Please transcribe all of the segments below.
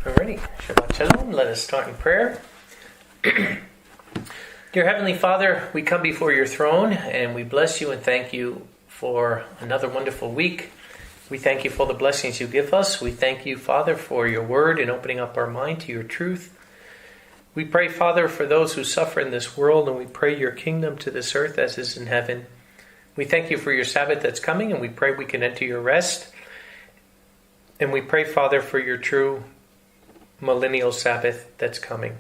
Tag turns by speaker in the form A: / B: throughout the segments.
A: Alrighty, Shabbat Shalom. Let us start in prayer. Dear Heavenly Father, we come before your throne and we bless you and thank you for another wonderful week. We thank you for the blessings you give us. We thank you, Father, for your word and opening up our mind to your truth. We pray, Father, for those who suffer in this world, and we pray your kingdom to this earth as is in heaven. We thank you for your Sabbath that's coming, and we pray we can enter your rest. And we pray, Father, for your true millennial Sabbath that's coming,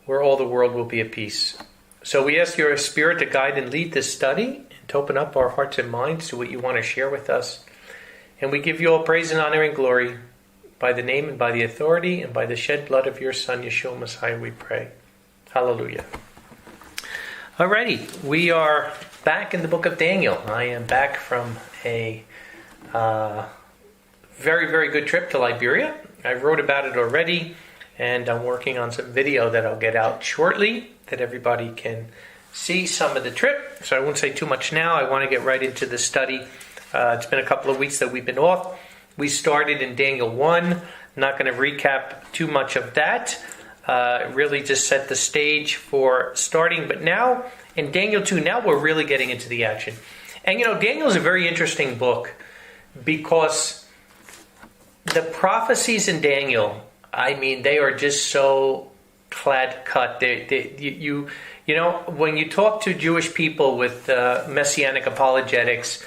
A: where all the world will be at peace. So we ask your Spirit to guide and lead this study, and to open up our hearts and minds to what you want to share with us. And we give you all praise and honor and glory by the name and by the authority and by the shed blood of your Son, Yeshua Messiah, we pray. Hallelujah. Alrighty, we are back in the book of Daniel. I am back from a very, very good trip to Liberia. I wrote about it already, and I'm working on some video that I'll get out shortly that everybody can see some of the trip. So I won't say too much now. I want to get right into the study. It's been a couple of weeks that we've been off. We started in Daniel 1. I'm not going to recap too much of that. Really just set the stage for starting. But now, in Daniel 2, now we're really getting into the action. And Daniel is a very interesting book because the prophecies in Daniel, they are just so clear-cut. When you talk to Jewish people with messianic apologetics,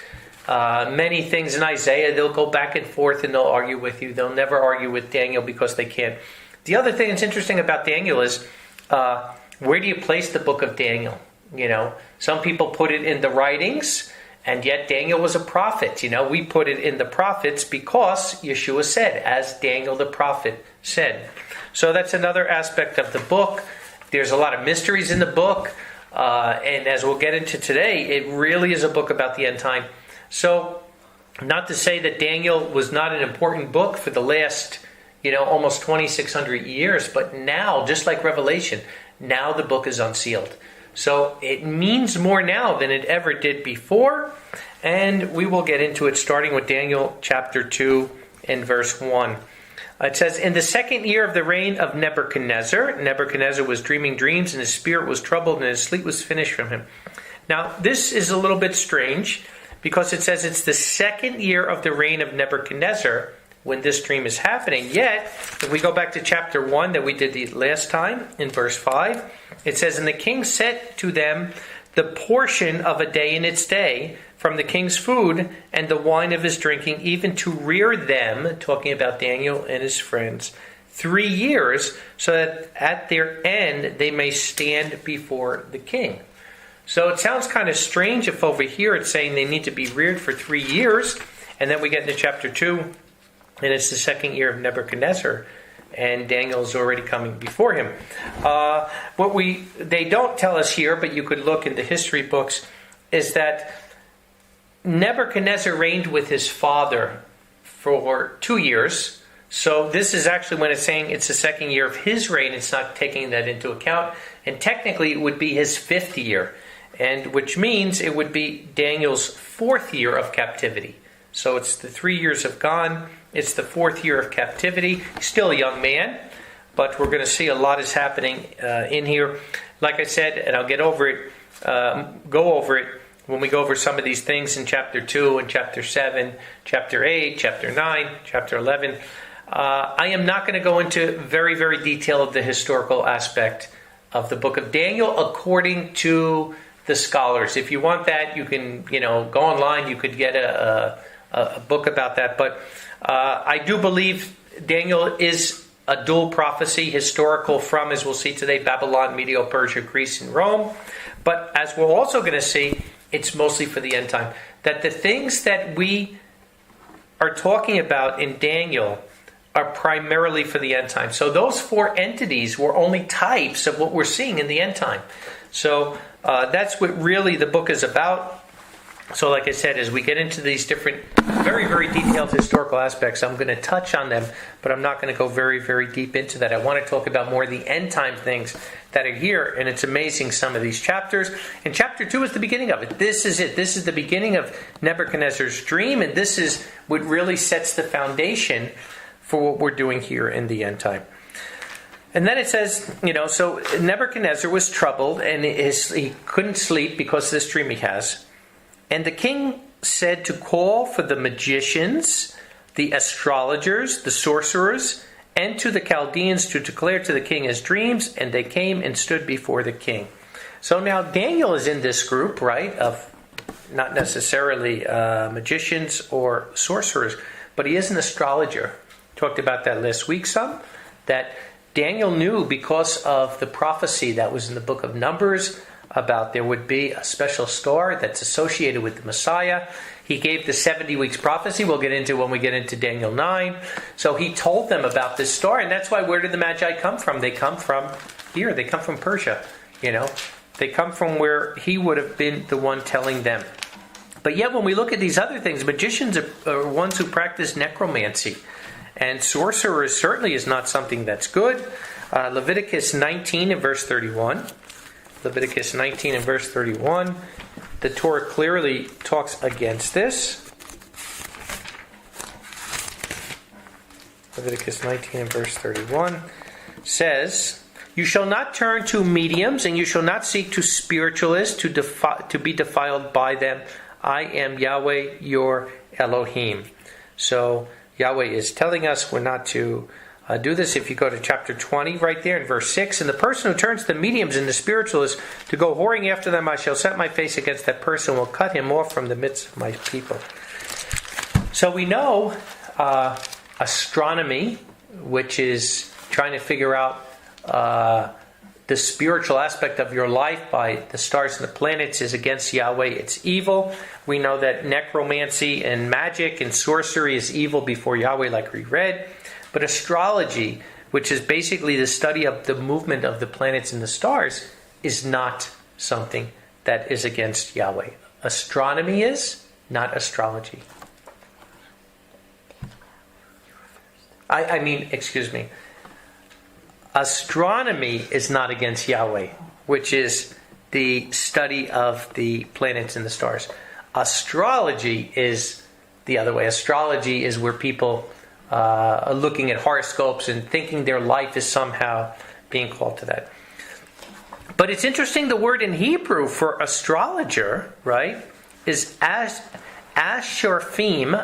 A: many things in Isaiah, they'll go back and forth and they'll argue with you. They'll never argue with Daniel because they can't. The other thing that's interesting about Daniel is where do you place the book of Daniel? Some people put it in the writings, and yet Daniel was a prophet. We put it in the prophets because Yeshua said, as Daniel the prophet said. So that's another aspect of the book. There's a lot of mysteries in the book. And as we'll get into today, it really is a book about the end time. So, not to say that Daniel was not an important book for the last, almost 2,600 years, but now, just like Revelation, now the book is unsealed. So, it means more now than it ever did before, and we will get into it starting with Daniel chapter 2 and verse 1. It says, in the second year of the reign of Nebuchadnezzar was dreaming dreams, and his spirit was troubled, and his sleep was finished from him. Now, this is a little bit strange, because it says it's the second year of the reign of Nebuchadnezzar when this dream is happening. Yet, if we go back to chapter 1 that we did the last time, in verse 5, it says, and the king set to them the portion of a day in its day from the king's food and the wine of his drinking, even to rear them, talking about Daniel and his friends, 3 years, so that at their end they may stand before the king. So it sounds kind of strange if over here it's saying they need to be reared for 3 years, and then we get into chapter 2, and it's the second year of Nebuchadnezzar, and Daniel's already coming before him. They don't tell us here, but you could look in the history books, is that Nebuchadnezzar reigned with his father for 2 years. So this is actually when it's saying it's the second year of his reign, it's not taking that into account. And technically it would be his 5th year, and which means it would be Daniel's 4th year of captivity. So it's the 3 years have gone, it's the 4th year of captivity. He's still a young man, but we're going to see a lot is happening in here. Like I said, and I'll go over it when we go over some of these things in chapter 2 and chapter 7, chapter 8, chapter 9, chapter 11. I am not going to go into very, very detailed the historical aspect of the book of Daniel according to the scholars. If you want that, you can go online. You could get a book about that. But I do believe Daniel is a dual prophecy, historical from, as we'll see today, Babylon, Medo-Persia, Greece, and Rome. But as we're also going to see, it's mostly for the end time. That the things that we are talking about in Daniel are primarily for the end time. So those 4 entities were only types of what we're seeing in the end time. So that's what really the book is about. So like I said, as we get into these different, very, very detailed historical aspects, I'm going to touch on them, but I'm not going to go very, very deep into that. I want to talk about more of the end time things that are here, and it's amazing, some of these chapters. And chapter 2 is the beginning of it. This is it. This is the beginning of Nebuchadnezzar's dream, and this is what really sets the foundation for what we're doing here in the end time. And then it says, so Nebuchadnezzar was troubled and he couldn't sleep because of this dream he has. And the king said to call for the magicians, the astrologers, the sorcerers, and to the Chaldeans to declare to the king his dreams. And they came and stood before the king. So now Daniel is in this group, right, of not necessarily magicians or sorcerers, but he is an astrologer. Talked about that last week some, that Daniel knew because of the prophecy that was in the book of Numbers about there would be a special star that's associated with the Messiah. He gave the 70 weeks prophecy we'll get into when we get into Daniel 9. So he told them about this star, and that's why where did the Magi come from? They come from here. They come from Persia, They come from where he would have been the one telling them. But yet when we look at these other things, magicians are ones who practice necromancy. And sorcerers certainly is not something that's good. Leviticus 19 and verse 31. Leviticus 19 and verse 31. The Torah clearly talks against this. Leviticus 19 and verse 31 says, "You shall not turn to mediums, and you shall not seek to spiritualists to be defiled by them. I am Yahweh your Elohim." So Yahweh is telling us we're not to do this. If you go to chapter 20 right there in verse 6, "And the person who turns to the mediums and the spiritualists to go whoring after them, I shall set my face against that person, will cut him off from the midst of my people." So we know astronomy, which is trying to figure out the spiritual aspect of your life by the stars and the planets, is against Yahweh. It's evil. We know that necromancy and magic and sorcery is evil before Yahweh, like we read. But astrology, which is basically the study of the movement of the planets and the stars, is not something that is against Yahweh. Astronomy is, not astrology. Excuse me. Astronomy is not against Yahweh, which is the study of the planets and the stars. Astrology is the other way. Astrology is where people are looking at horoscopes and thinking their life is somehow being called to that. But it's interesting, the word in Hebrew for astrologer, right, is Asherphim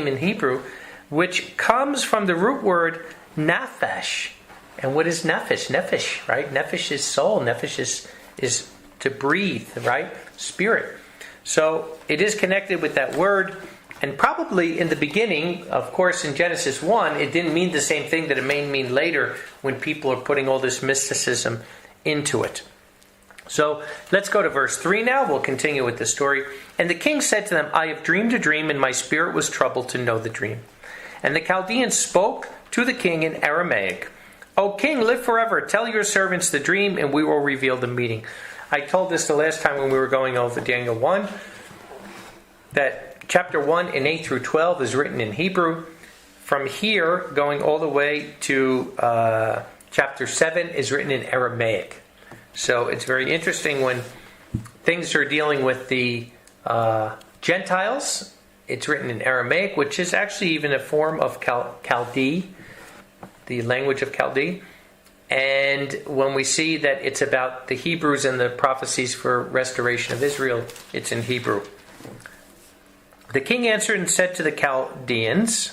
A: in Hebrew, which comes from the root word nafesh. And what is nefesh? Nefesh, right? Nefesh is soul. Nefesh is to breathe, right? Spirit. So it is connected with that word. And probably in the beginning, of course, in Genesis 1, it didn't mean the same thing that it may mean later when people are putting all this mysticism into it. So let's go to verse 3 now. We'll continue with the story. "And the king said to them, I have dreamed a dream, and my spirit was troubled to know the dream. And the Chaldeans spoke to the king in Aramaic. O king, live forever. Tell your servants the dream, and we will reveal the meaning." I told this the last time when we were going over Daniel 1, that chapter 1 and 8 through 12 is written in Hebrew. From here, going all the way to chapter 7 is written in Aramaic. So it's very interesting when things are dealing with the Gentiles. It's written in Aramaic, which is actually even a form of Chaldee, the language of Chaldee. And when we see that it's about the Hebrews and the prophecies for restoration of Israel, it's in Hebrew. "The king answered and said to the Chaldeans,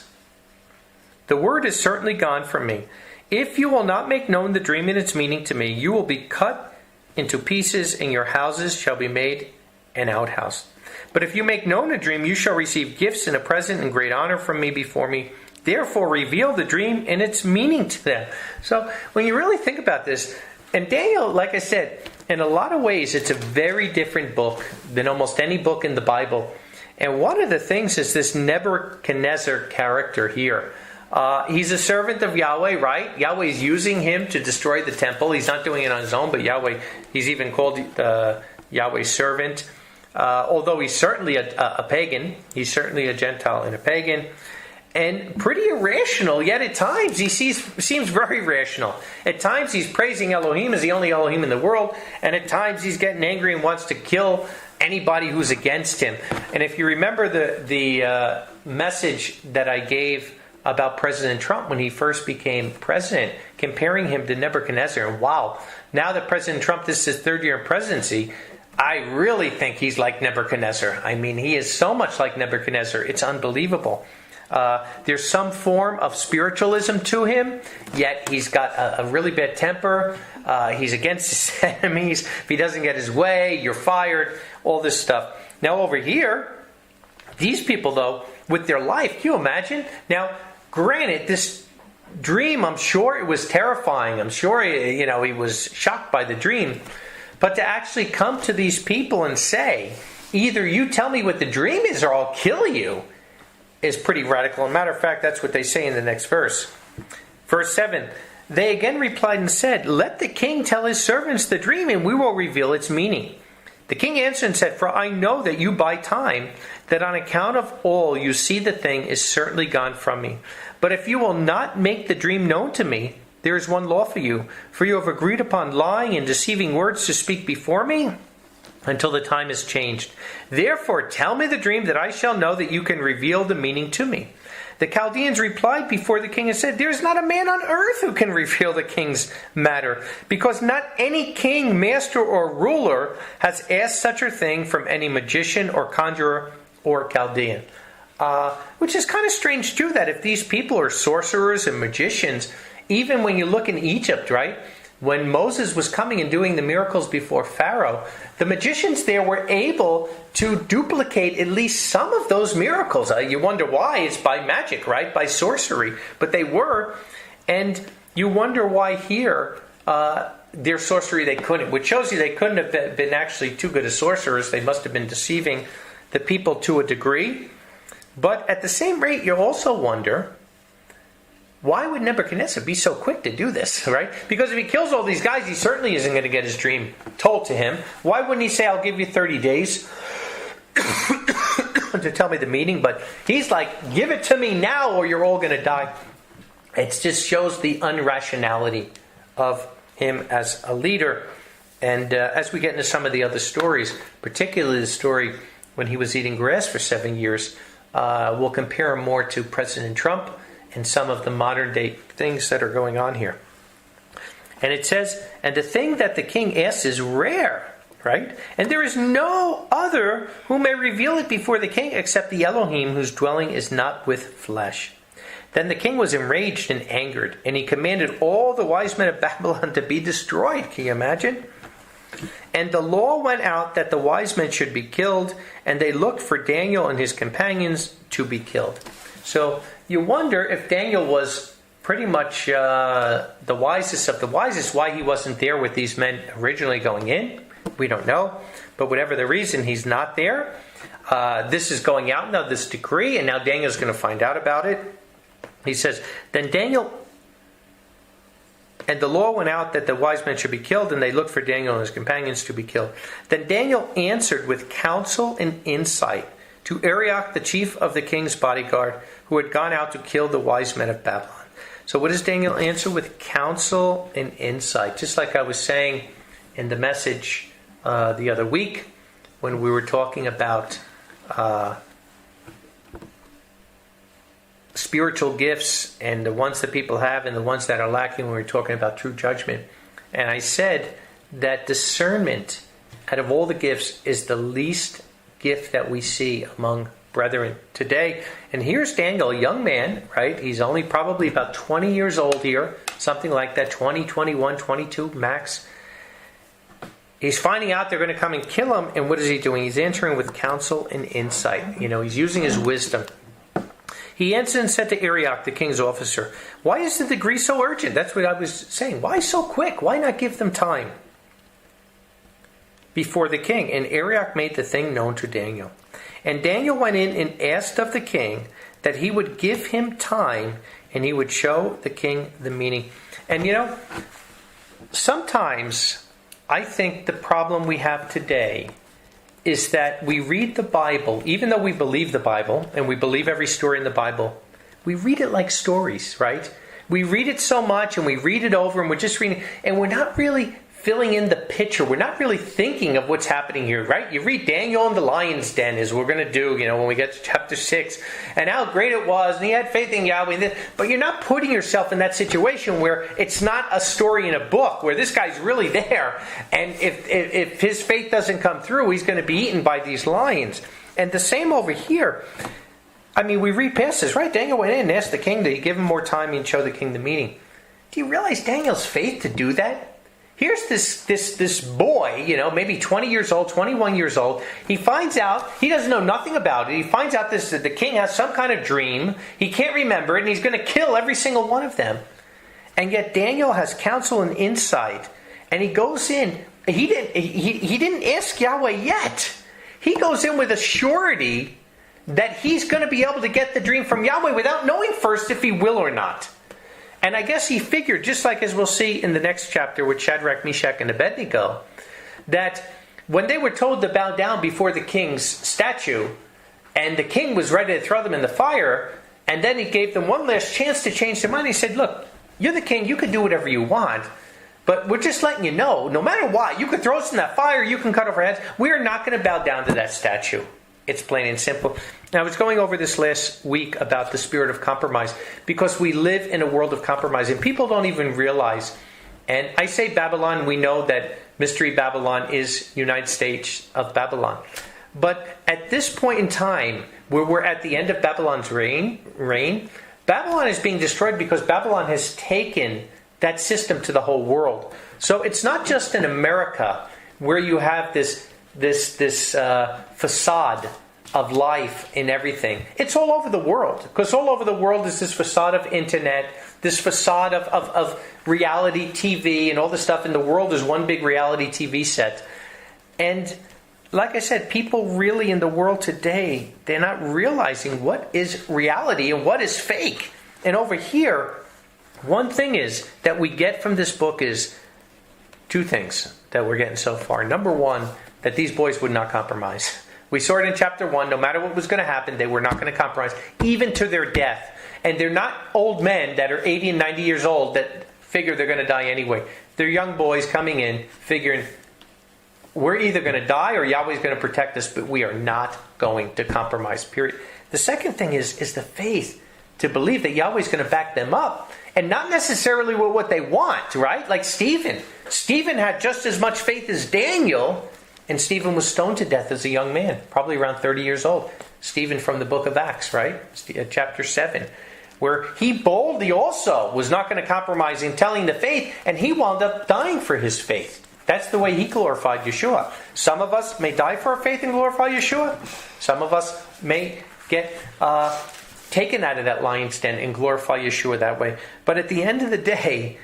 A: the word is certainly gone from me. If you will not make known the dream and its meaning to me, you will be cut into pieces, and your houses shall be made an outhouse. But if you make known a dream, you shall receive gifts and a present and great honor from me before me. Therefore reveal the dream and its meaning to them." So when you really think about this, and Daniel, like I said, in a lot of ways it's a very different book than almost any book in the Bible. And one of the things is this Nebuchadnezzar character here. He's a servant of Yahweh, right? Yahweh is using him to destroy the temple. He's not doing it on his own, but Yahweh, he's even called Yahweh's servant. Although he's certainly a pagan. He's certainly a Gentile and a pagan. And pretty irrational, yet at times he seems very rational. At times he's praising Elohim as the only Elohim in the world, and at times he's getting angry and wants to kill anybody who's against him. And if you remember the message that I gave about President Trump when he first became president, comparing him to Nebuchadnezzar. And wow, now that President Trump, this is his third year in presidency, I really think he's like Nebuchadnezzar. I mean, he is so much like Nebuchadnezzar. It's unbelievable. There's some form of spiritualism to him, yet he's got a really bad temper. He's against his enemies. If he doesn't get his way, you're fired. All this stuff. Now over here, these people, though, with their life, can you imagine? Now, granted, this dream, I'm sure it was terrifying. I'm sure, he was shocked by the dream. But to actually come to these people and say, either you tell me what the dream is or I'll kill you, is pretty radical. As a matter of fact, that's what they say in the next verse. Verse 7, they again replied and said, let the king tell his servants the dream, and we will reveal its meaning. The king answered and said, for I know that you buy time, that on account of all you see the thing is certainly gone from me. But if you will not make the dream known to me, there is one law for you. For you have agreed upon lying and deceiving words to speak before me until the time is changed. Therefore tell me the dream, that I shall know that you can reveal the meaning to me. The Chaldeans replied before the king and said, there is not a man on earth who can reveal the king's matter, because not any king, master, or ruler has asked such a thing from any magician or conjurer or Chaldean. Which is kind of strange too, that if these people are sorcerers and magicians, even when you look in Egypt, right? When Moses was coming and doing the miracles before Pharaoh, the magicians there were able to duplicate at least some of those miracles. You wonder why. It's by magic, right? By sorcery. But they were. And you wonder why here, their sorcery they couldn't. Which shows you they couldn't have been actually too good as sorcerers. They must have been deceiving the people to a degree. But at the same rate, you also wonder, why would Nebuchadnezzar be so quick to do this, right? Because if he kills all these guys, he certainly isn't going to get his dream told to him. Why wouldn't he say, I'll give you 30 days to tell me the meaning? But he's like, give it to me now or you're all going to die. It just shows the unrationality of him as a leader. And as we get into some of the other stories, particularly the story when he was eating grass for 7 years, we'll compare him more to President Trump and some of the modern day things that are going on here. And it says, and the thing that the king asks is rare, right? And there is no other who may reveal it before the king except the Elohim, whose dwelling is not with flesh. Then the king was enraged and angered, and he commanded all the wise men of Babylon to be destroyed. Can you imagine? And the law went out that the wise men should be killed, and they looked for Daniel and his companions to be killed. So you wonder if Daniel was pretty much the wisest of the wisest, why he wasn't there with these men originally going in. We don't know. But whatever the reason, he's not there. This is going out now, this decree, and now Daniel's going to find out about it. He says, then Daniel, and the law went out that the wise men should be killed, and they looked for Daniel and his companions to be killed. Then Daniel answered with counsel and insight to Arioch, the chief of the king's bodyguard, who had gone out to kill the wise men of Babylon. So what does Daniel answer? With counsel and insight. Just like I was saying in the message the other week, when we were talking about spiritual gifts and the ones that people have and the ones that are lacking, when we were talking about true judgment. And I said that discernment, out of all the gifts, is the least gift that we see among brethren today. And here's Daniel, a young man, right? He's only probably about 20 years old here, something like that, 20, 21, 22 max. He's finding out they're going to come and kill him, and what is he doing? He's answering with counsel and insight. He's using his wisdom. He answered and said to Arioch, the king's officer, why is the decree so urgent? That's what I was saying. Why so quick? Why not give them time before the king? And Arioch made the thing known to Daniel. And Daniel went in and asked of the king that he would give him time and he would show the king the meaning. And sometimes I think the problem we have today is that we read the Bible, even though we believe the Bible and we believe every story in the Bible, we read it like stories, right? We read it so much and we read it over and we're just reading, and we're not really filling in the picture. We're not really thinking of what's happening here, right? You read Daniel in the lion's den, as we're going to do, when we get to chapter 6, and how great it was, and he had faith in Yahweh. But you're not putting yourself in that situation where it's not a story in a book, where this guy's really there, and if his faith doesn't come through, he's going to be eaten by these lions. And the same over here. I mean, we read past this, right? Daniel went in and asked the king to give him more time and show the king the meeting. Do you realize Daniel's faith to do that? Here's this boy, maybe 20 years old, 21 years old. He finds out, he doesn't know nothing about it. He finds out that the king has some kind of dream. He can't remember it, and he's going to kill every single one of them. And yet Daniel has counsel and insight. And he goes in. He didn't ask Yahweh yet. He goes in with a surety that he's going to be able to get the dream from Yahweh without knowing first if he will or not. And I guess he figured, just like as we'll see in the next chapter with Shadrach, Meshach, and Abednego, that when they were told to bow down before the king's statue, and the king was ready to throw them in the fire, and then he gave them one last chance to change their mind, he said, look, you're the king, you can do whatever you want, but we're just letting you know, no matter what, you can throw us in that fire, you can cut off our heads, we are not going to bow down to that statue. It's plain and simple. Now, I was going over this last week about the spirit of compromise, because we live in a world of compromise, and people don't even realize. And I say Babylon, we know that Mystery Babylon is United States of Babylon. But at this point in time, where we're at the end of Babylon's reign, Babylon is being destroyed because Babylon has taken that system to the whole world. So it's not just in America where you have this facade of life in everything. It's all over the world. Because all over the world is this facade of internet, this facade of reality TV, and all the stuff in the world is one big reality TV set. And like I said, people really in the world today, they're not realizing what is reality and what is fake. And over here, one thing is that we get from this book is two things that we're getting so far. Number one, that these boys would not compromise. We saw it in chapter 1. No matter what was going to happen, they were not going to compromise, even to their death. And they're not old men that are 80 and 90 years old that figure they're going to die anyway. They're young boys coming in, figuring, we're either going to die or Yahweh's going to protect us, but we are not going to compromise, period. The second thing is the faith to believe that Yahweh's going to back them up. And not necessarily with what they want, right? Like Stephen. Stephen had just as much faith as Daniel, and Stephen was stoned to death as a young man, probably around 30 years old. Stephen from the book of Acts, right? Chapter 7. Where he boldly also was not going to compromise in telling the faith, and he wound up dying for his faith. That's the way he glorified Yeshua. Some of us may die for our faith and glorify Yeshua. Some of us may get taken out of that lion's den and glorify Yeshua that way. But at the end of the day,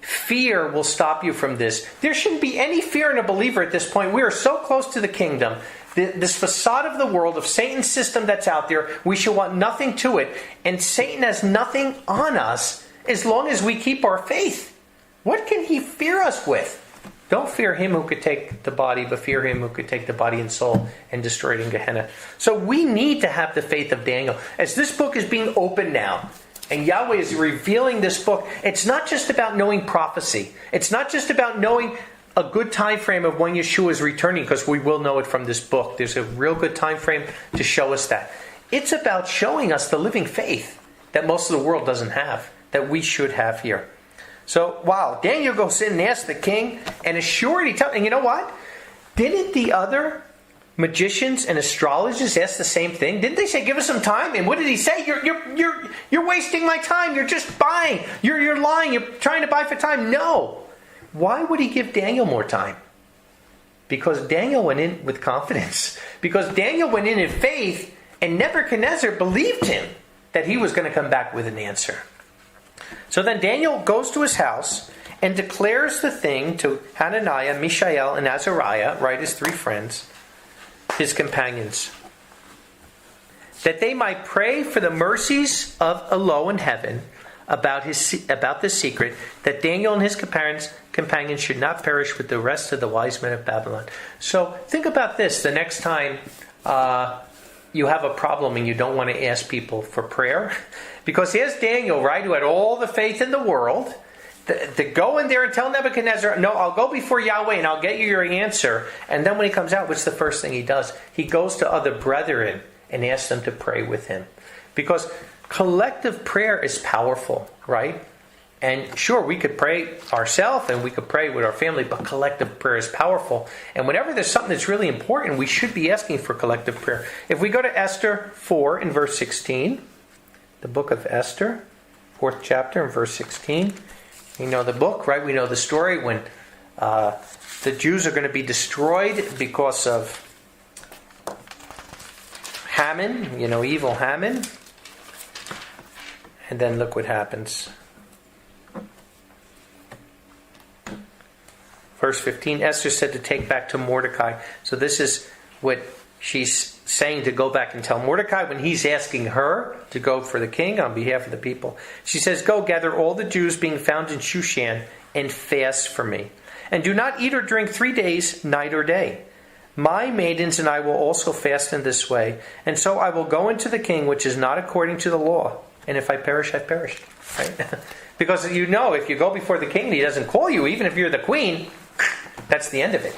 A: fear will stop you from this. There shouldn't be any fear in a believer at this point. We are so close to the kingdom. This facade of the world, of Satan's system that's out there, we should want nothing to it. And Satan has nothing on us as long as we keep our faith. What can he fear us with? Don't fear him who could take the body, but fear him who could take the body and soul and destroy it in Gehenna. So we need to have the faith of Daniel. As this book is being opened now, and Yahweh is revealing this book, it's not just about knowing prophecy. It's not just about knowing a good time frame of when Yeshua is returning, because we will know it from this book. There's a real good time frame to show us that. It's about showing us the living faith that most of the world doesn't have, that we should have here. So, wow, Daniel goes in and asks the king, and assured and you know what? Didn't the other magicians and astrologers ask the same thing? Didn't they say, give us some time? And what did he say? You're wasting my time. You're just buying. You're lying. You're trying to buy for time. No. Why would he give Daniel more time? Because Daniel went in with confidence. Because Daniel went in faith, and Nebuchadnezzar believed him that he was going to come back with an answer. So then Daniel goes to his house and declares the thing to Hananiah, Mishael, and Azariah, right, his three friends, his companions, that they might pray for the mercies of Eloah in heaven about the secret, that Daniel and his companions should not perish with the rest of the wise men of Babylon. So think about this. The next time you have a problem and you don't want to ask people for prayer, because here's Daniel, right, who had all the faith in the world, to go in there and tell Nebuchadnezzar, no, I'll go before Yahweh and I'll get you your answer. And then when he comes out, what's the first thing he does? He goes to other brethren and asks them to pray with him. Because collective prayer is powerful, right? And sure, we could pray ourselves and we could pray with our family, but collective prayer is powerful. And whenever there's something that's really important, we should be asking for collective prayer. If we go to Esther 4 in verse 16, the book of Esther, 4th chapter in verse 16. We know the book, right? We know the story when the Jews are going to be destroyed because of Haman, evil Haman. And then look what happens. Verse 15, Esther said to take back to Mordecai. So this is what she's saying, to go back and tell Mordecai when he's asking her to go for the king on behalf of the people. She says, go gather all the Jews being found in Shushan and fast for me. And do not eat or drink 3 days, night or day. My maidens and I will also fast in this way. And so I will go into the king, which is not according to the law. And if I perish, I perish. Right? Because if you go before the king and he doesn't call you, even if you're the queen, that's the end of it.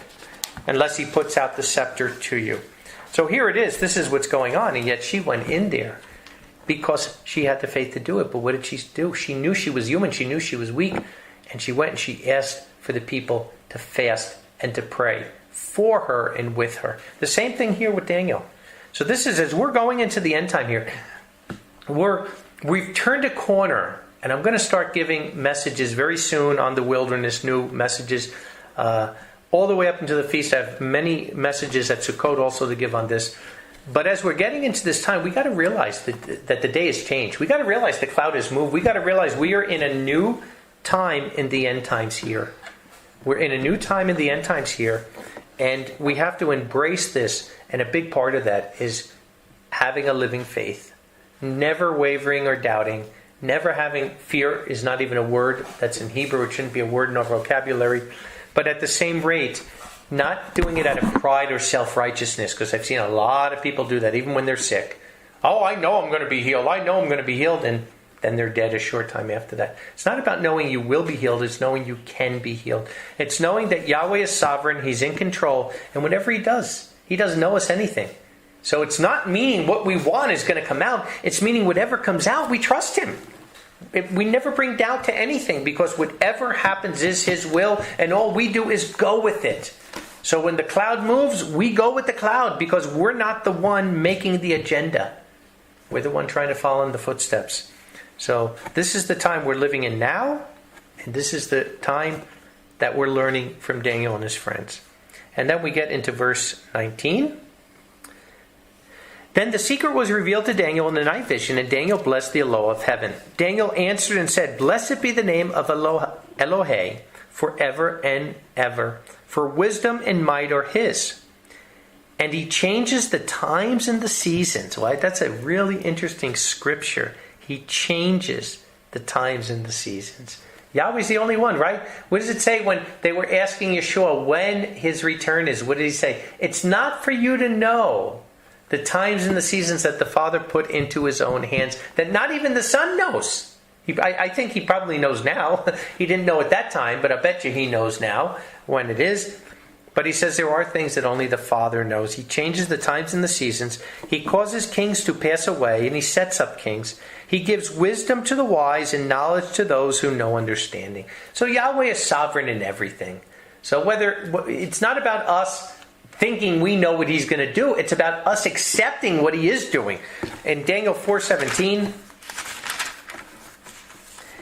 A: Unless he puts out the scepter to you. So here it is. This is what's going on. And yet she went in there because she had the faith to do it. But what did she do? She knew she was human. She knew she was weak. And she went and she asked for the people to fast and to pray for her and with her. The same thing here with Daniel. So this is, as we're going into the end time here, we've turned a corner. And I'm going to start giving messages very soon on the wilderness, new messages, all the way up into the feast. I have many messages at Sukkot also to give on this. But as we're getting into this time, we got to realize that the day has changed. We got to realize the cloud has moved. We got to realize we are in a new time in the end times here. We're in a new time in the end times here. And we have to embrace this. And a big part of that is having a living faith. Never wavering or doubting. Never having fear is not even a word that's in Hebrew. It shouldn't be a word in our vocabulary. But at the same rate, not doing it out of pride or self-righteousness, because I've seen a lot of people do that, even when they're sick. Oh, I know I'm going to be healed. I know I'm going to be healed. And then they're dead a short time after that. It's not about knowing you will be healed. It's knowing you can be healed. It's knowing that Yahweh is sovereign. He's in control. And whatever he doesn't know us anything. So it's not meaning what we want is going to come out. It's meaning whatever comes out, we trust him. We never bring doubt to anything because whatever happens is his will and all we do is go with it. So when the cloud moves, we go with the cloud because we're not the one making the agenda. We're the one trying to follow in the footsteps. So this is the time we're living in now, and this is the time that we're learning from Daniel and his friends. And then we get into verse 19. Then the secret was revealed to Daniel in the night vision, and Daniel blessed the Eloah of heaven. Daniel answered and said, Blessed be the name of Elohe forever and ever, for wisdom and might are his. And he changes the times and the seasons. Right? That's a really interesting scripture. He changes the times and the seasons. Yahweh's the only one, right? What does it say when they were asking Yeshua when his return is? What did he say? It's not for you to know the times and the seasons that the Father put into his own hands, that not even the Son knows. I think he probably knows now. He didn't know at that time, but I bet you he knows now when it is. But he says there are things that only the Father knows. He changes the times and the seasons. He causes kings to pass away, and he sets up kings. He gives wisdom to the wise and knowledge to those who know understanding. So Yahweh is sovereign in everything. So it's not about us thinking we know what he's going to do. It's about us accepting what he is doing. In Daniel 4:17,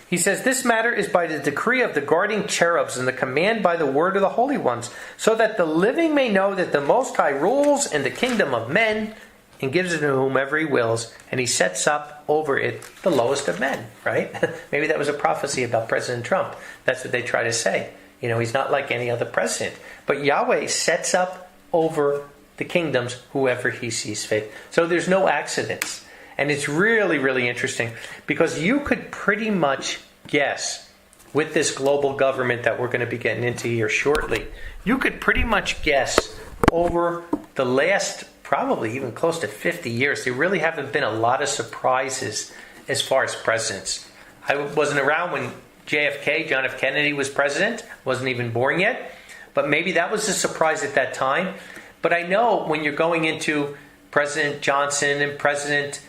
A: he says, This matter is by the decree of the guarding cherubs and the command by the word of the holy ones, so that the living may know that the Most High rules in the kingdom of men and gives it to whomever he wills, and he sets up over it the lowest of men, right? Maybe that was a prophecy about President Trump. That's what they try to say. He's not like any other president. But Yahweh sets up over the kingdoms whoever he sees fit. So there's no accidents. And it's really, really interesting because you could pretty much guess with this global government that we're going to be getting into here shortly, you could pretty much guess over the last probably even close to 50 years, there really haven't been a lot of surprises as far as presidents. I wasn't around when JFK, John F. Kennedy, was president. Wasn't even born yet. But maybe that was a surprise at that time. But I know when you're going into President Johnson and President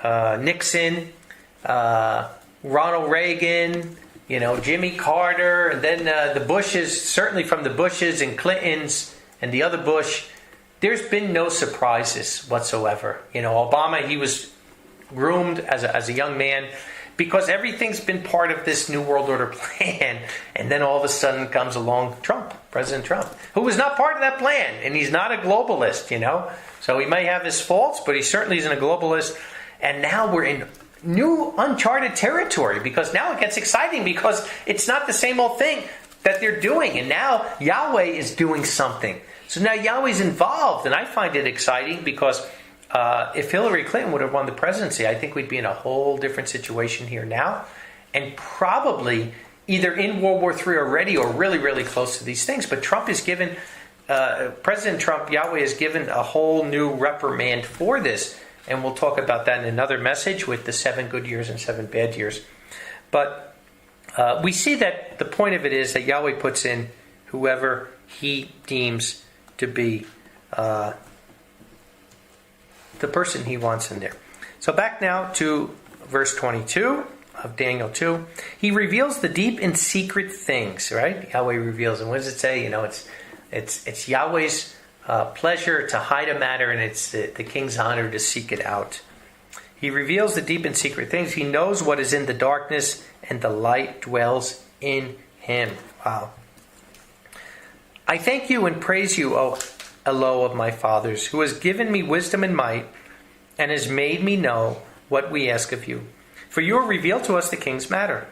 A: Nixon, Ronald Reagan, Jimmy Carter, and then the Bushes, certainly from the Bushes and Clintons and the other Bush, there's been no surprises whatsoever. Obama, he was groomed as a young man because everything's been part of this New World Order plan. And then all of a sudden comes along President Trump, who was not part of that plan. And he's not a globalist, So he may have his faults, but he certainly isn't a globalist. And now we're in new uncharted territory, because now it gets exciting, because it's not the same old thing that they're doing. And now Yahweh is doing something. So now Yahweh's involved. And I find it exciting because if Hillary Clinton would have won the presidency, I think we'd be in a whole different situation here now. And probably either in World War III already or really, really close to these things. But Trump has given, President Trump, Yahweh has given a whole new reprimand for this. And we'll talk about that in another message with the 7 good years and 7 bad years. But we see that the point of it is that Yahweh puts in whoever he deems to be the person he wants in there. So back now to verse 22 of Daniel 2. He reveals the deep and secret things, right? Yahweh reveals them. What does it say? It's Yahweh's pleasure to hide a matter, and it's the king's honor to seek it out. He reveals the deep and secret things. He knows what is in the darkness, and the light dwells in him. Wow. I thank you and praise you, O Elo of my fathers, who has given me wisdom and might, and has made me know what we ask of you. For you have revealed to us the king's matter.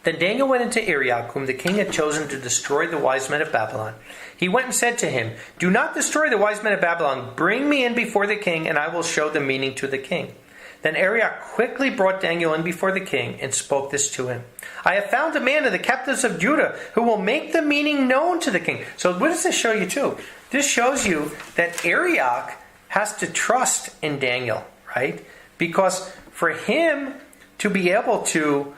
A: Then Daniel went into Arioch, whom the king had chosen to destroy the wise men of Babylon. He went and said to him, "Do not destroy the wise men of Babylon. Bring me in before the king, and I will show the meaning to the king." Then Arioch quickly brought Daniel in before the king and spoke this to him. "I have found a man of the captives of Judah who will make the meaning known to the king." So what does this show you too? This shows you that Arioch has to trust in Daniel, right? Because for him to be able to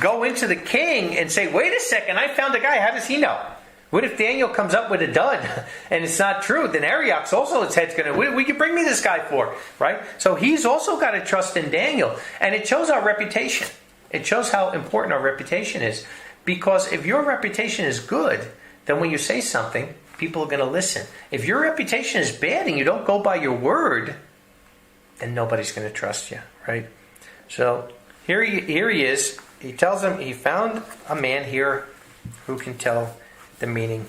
A: go into the king and say, "Wait a second, I found a guy," how does he know? What if Daniel comes up with a dud and it's not true? Then Arioch's also, his head's going to, what you bring me this guy for? Right? So he's also got to trust in Daniel. And it shows our reputation. It shows how important our reputation is. Because if your reputation is good, then when you say something, people are going to listen. If your reputation is bad and you don't go by your word, then nobody's going to trust you. Right? So here he is. He tells him he found a man here who can tell the meaning.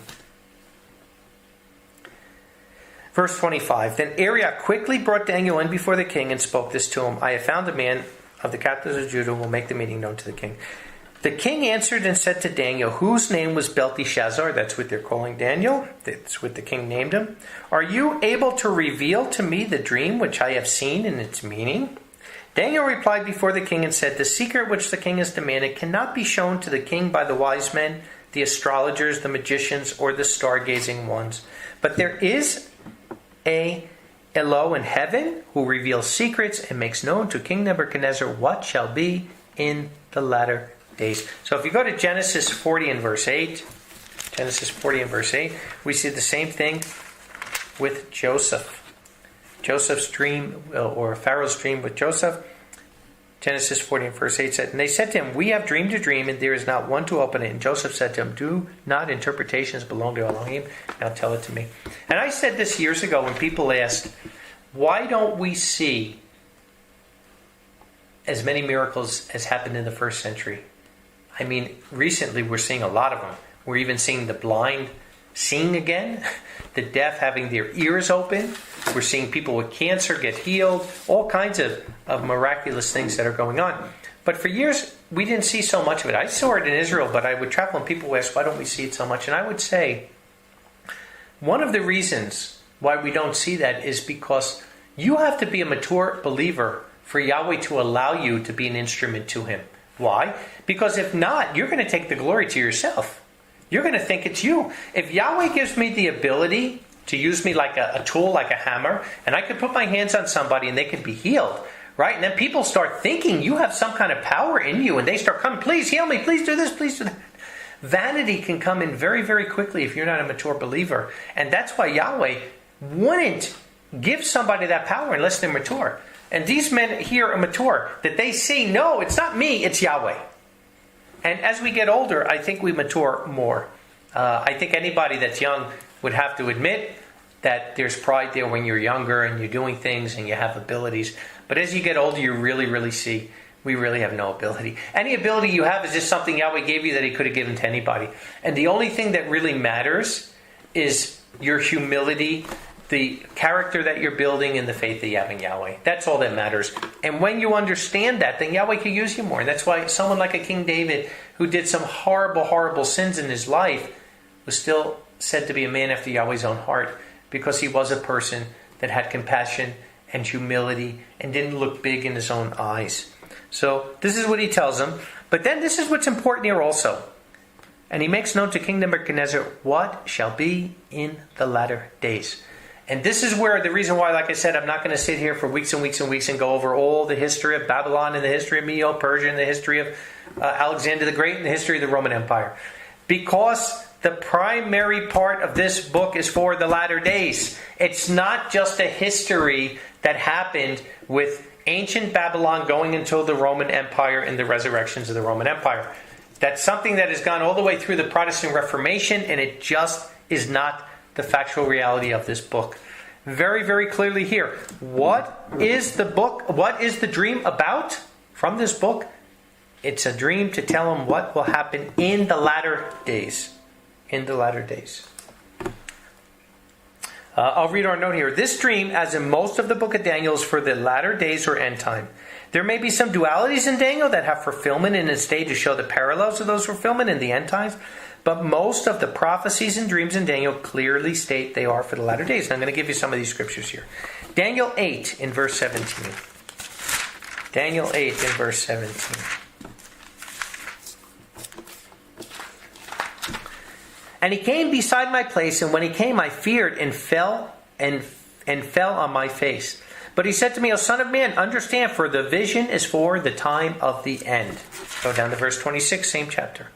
A: Verse 25. Then Arioch quickly brought Daniel in before the king and spoke this to him. "I have found a man of the captives of Judah who will make the meaning known to the king." The king answered and said to Daniel, whose name was Belteshazzar, that's what they're calling Daniel, that's what the king named him, "Are you able to reveal to me the dream which I have seen and its meaning?" Daniel replied before the king and said, "The secret which the king has demanded cannot be shown to the king by the wise men, the astrologers, the magicians, or the stargazing ones. But there is a Elo in heaven who reveals secrets and makes known to King Nebuchadnezzar what shall be in the latter days." So if you go to Genesis 40 and verse 8, we see the same thing with Joseph. Joseph's dream, or Pharaoh's dream with Joseph. Genesis 40 and verse 8 said, "And they said to him, 'We have dreamed a dream, and there is not one to open it.' And Joseph said to him, 'Do not interpretations belong to Elohim? Now tell it to me.'" And I said this years ago when people asked, why don't we see as many miracles as happened in the first century? I mean, recently we're seeing a lot of them. We're even seeing the blind seeing again, the deaf having their ears open. We're seeing people with cancer get healed, all kinds of miraculous things that are going on. But for years, we didn't see so much of it. I saw it in Israel, but I would travel and people would ask, why don't we see it so much? And I would say, one of the reasons why we don't see that is because you have to be a mature believer for Yahweh to allow you to be an instrument to Him. Why? Because if not, you're going to take the glory to yourself. You're going to think it's you. If Yahweh gives me the ability to use me like a tool, like a hammer, and I could put my hands on somebody and they could be healed, right? And then people start thinking you have some kind of power in you, and they start coming, please heal me, please do this, please do that. Vanity can come in very, very quickly if you're not a mature believer. And that's why Yahweh wouldn't give somebody that power unless they're mature. And these men here are mature, that they see, no, it's not me, it's Yahweh. And as we get older, I think we mature more. I think anybody that's young would have to admit that there's pride there when you're younger and you're doing things and you have abilities. But as you get older, you really, really see we really have no ability. Any ability you have is just something Yahweh gave you that He could have given to anybody. And the only thing that really matters is your humility, the character that you're building, and the faith that you have in Yahweh. That's all that matters. And when you understand that, then Yahweh can use you more. And that's why someone like a King David, who did some horrible, horrible sins in his life, was still said to be a man after Yahweh's own heart, because he was a person that had compassion and humility and didn't look big in his own eyes. So this is what he tells him. But then this is what's important here also. And he makes known to King Nebuchadnezzar what shall be in the latter days. And this is where the reason why, like I said, I'm not going to sit here for weeks and weeks and weeks and go over all the history of Babylon and the history of Medo-Persia and the history of Alexander the Great and the history of the Roman Empire. Because the primary part of this book is for the latter days. It's not just a history that happened with ancient Babylon going until the Roman Empire and the resurrections of the Roman Empire. That's something that has gone all the way through the Protestant Reformation, and it just is not the factual reality of this book. Very, very clearly here. What is the book? What is the dream about from this book? It's a dream to tell him what will happen in the latter days. In the latter days. I'll read our note here. This dream, as in most of the book of Daniel, is for the latter days or end time. There may be some dualities in Daniel that have fulfillment in its day to show the parallels of those fulfillment in the end times. But most of the prophecies and dreams in Daniel clearly state they are for the latter days. And I'm going to give you some of these scriptures here. Daniel 8 in verse 17. Daniel 8 in verse 17. And he came beside my place, and when he came, I feared and fell on my face. But he said to me, O son of man, understand, for the vision is for the time of the end. Go down to verse 26, same chapter.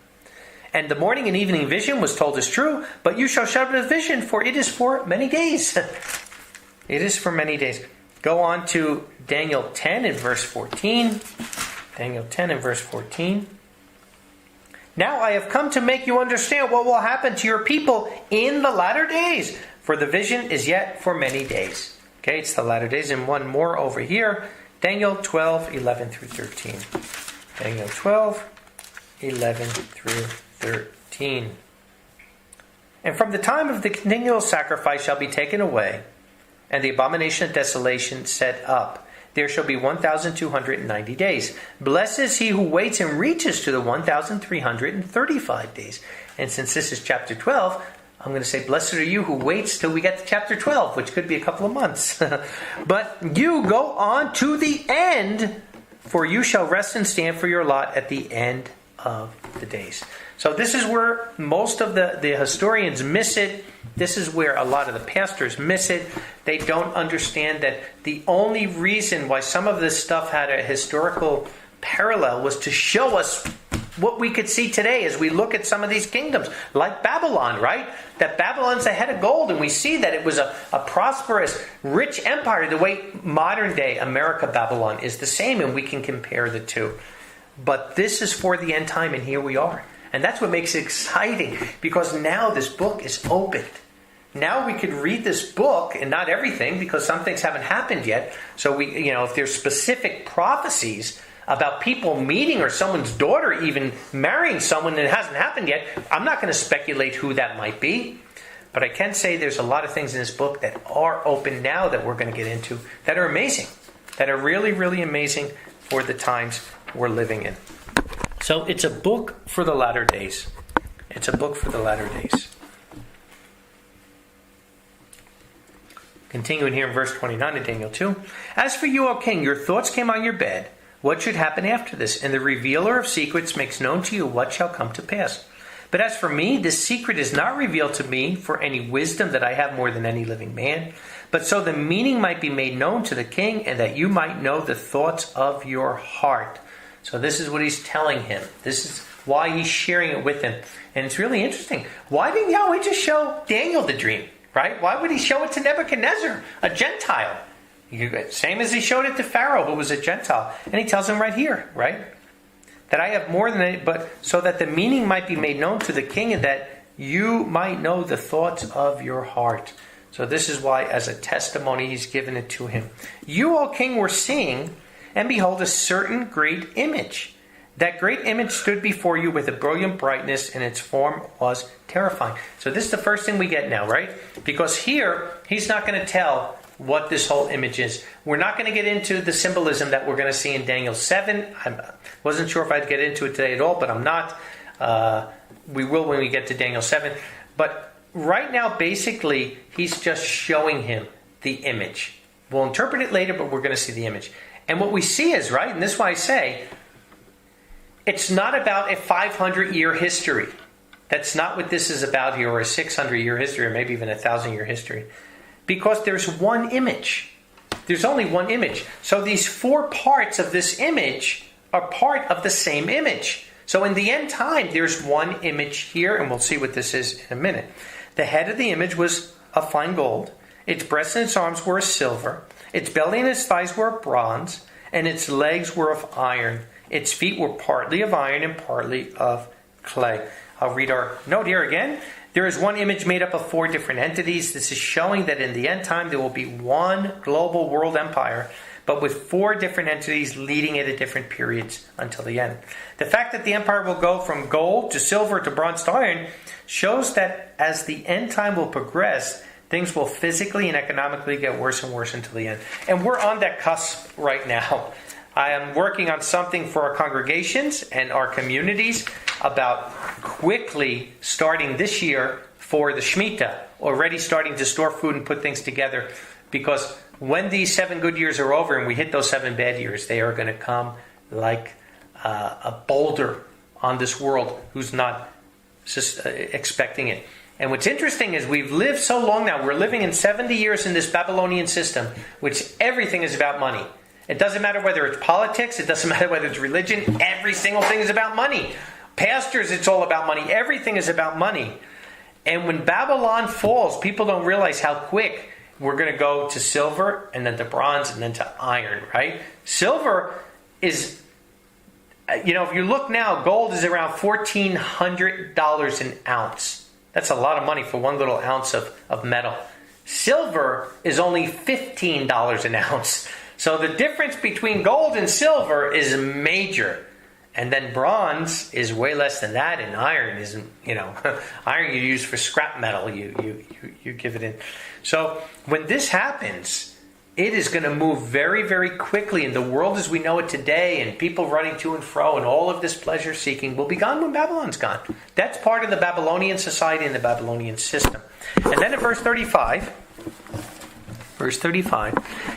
A: And the morning and evening vision was told as true, but you shall shut up the vision, for it is for many days. It is for many days. Go on to Daniel 10 and verse 14. Daniel 10 and verse 14. Now I have come to make you understand what will happen to your people in the latter days, for the vision is yet for many days. Okay, it's the latter days. And one more over here, Daniel 12, 11 through 13. Daniel 12, 11 through 13. And from the time of the continual sacrifice shall be taken away, and the abomination of desolation set up. There shall be 1,290 days. Blessed is he who waits and reaches to the 1,335 days. And since this is chapter 12, I'm going to say, blessed are you who waits till we get to chapter 12, which could be a couple of months. But you go on to the end, for you shall rest and stand for your lot at the end of the days. So this is where most of the historians miss it. This is where a lot of the pastors miss it. They don't understand that the only reason why some of this stuff had a historical parallel was to show us what we could see today as we look at some of these kingdoms, like Babylon, right? That Babylon's a head of gold, and we see that it was a prosperous, rich empire, the way modern day America Babylon is the same, and we can compare the two. But this is for the end time, and here we are. And that's what makes it exciting, because now this book is opened. Now we could read this book, and not everything, because some things haven't happened yet. So we, if there's specific prophecies about people meeting, or someone's daughter even marrying someone that hasn't happened yet, I'm not going to speculate who that might be. But I can say there's a lot of things in this book that are open now that we're going to get into that are amazing, that are really, really amazing for the times we're living in. So it's a book for the latter days. It's a book for the latter days. Continuing here in verse 29 of Daniel 2. As for you, O king, your thoughts came on your bed. What should happen after this? And the revealer of secrets makes known to you what shall come to pass. But as for me, this secret is not revealed to me for any wisdom that I have more than any living man, but so the meaning might be made known to the king, and that you might know the thoughts of your heart. So this is what he's telling him. This is why he's sharing it with him. And it's really interesting. Why didn't Yahweh just show Daniel the dream? Right? Why would he show it to Nebuchadnezzar, a Gentile? Same as he showed it to Pharaoh, who was a Gentile. And he tells him right here, right? That I have more than any, but so that the meaning might be made known to the king, and that you might know the thoughts of your heart. So this is why, as a testimony, he's given it to him. You, O king, were seeing, and behold, a certain great image. That great image stood before you with a brilliant brightness, and its form was terrifying. So this is the first thing we get now, right? Because here, he's not going to tell what this whole image is. We're not going to get into the symbolism that we're going to see in Daniel 7. I wasn't sure if I'd get into it today at all, but I'm not. We will when we get to Daniel 7. But right now, basically, he's just showing him the image. We'll interpret it later, but we're going to see the image. And what we see is, right, and this is why I say, it's not about a 500-year history. That's not what this is about here, or a 600-year history, or maybe even a 1,000-year history. Because there's one image. There's only one image. So these four parts of this image are part of the same image. So in the end time, there's one image here, and we'll see what this is in a minute. The head of the image was of fine gold. Its breasts and its arms were of silver. Its belly and its thighs were of bronze, and its legs were of iron. Its feet were partly of iron and partly of clay. I'll read our note here again. There is one image made up of four different entities. This is showing that in the end time there will be one global world empire, but with four different entities leading it at different periods until the end. The fact that the empire will go from gold to silver to bronze to iron shows that as the end time will progress, things will physically and economically get worse and worse until the end. And we're on that cusp right now. I am working on something for our congregations and our communities about quickly starting this year for the Shemitah, already starting to store food and put things together, because when these 7 good years are over and we hit those 7 bad years, they are going to come like a boulder on this world who's not just expecting it. And what's interesting is we've lived so long now. We're living in 70 years in this Babylonian system, which everything is about money. It doesn't matter whether it's politics. It doesn't matter whether it's religion. Every single thing is about money. Pastors, it's all about money. Everything is about money. And when Babylon falls, people don't realize how quick we're going to go to silver and then to bronze and then to iron, right? Silver is, if you look now, gold is around $1,400 an ounce. That's a lot of money for one little ounce of metal. Silver is only $15 an ounce. So the difference between gold and silver is major. And then bronze is way less than that, and iron isn't, iron you use for scrap metal, you give it in. So when this happens, it is going to move very, very quickly, and the world as we know it today, and people running to and fro, and all of this pleasure seeking will be gone when Babylon's gone. That's part of the Babylonian society and the Babylonian system. And then in verse 35,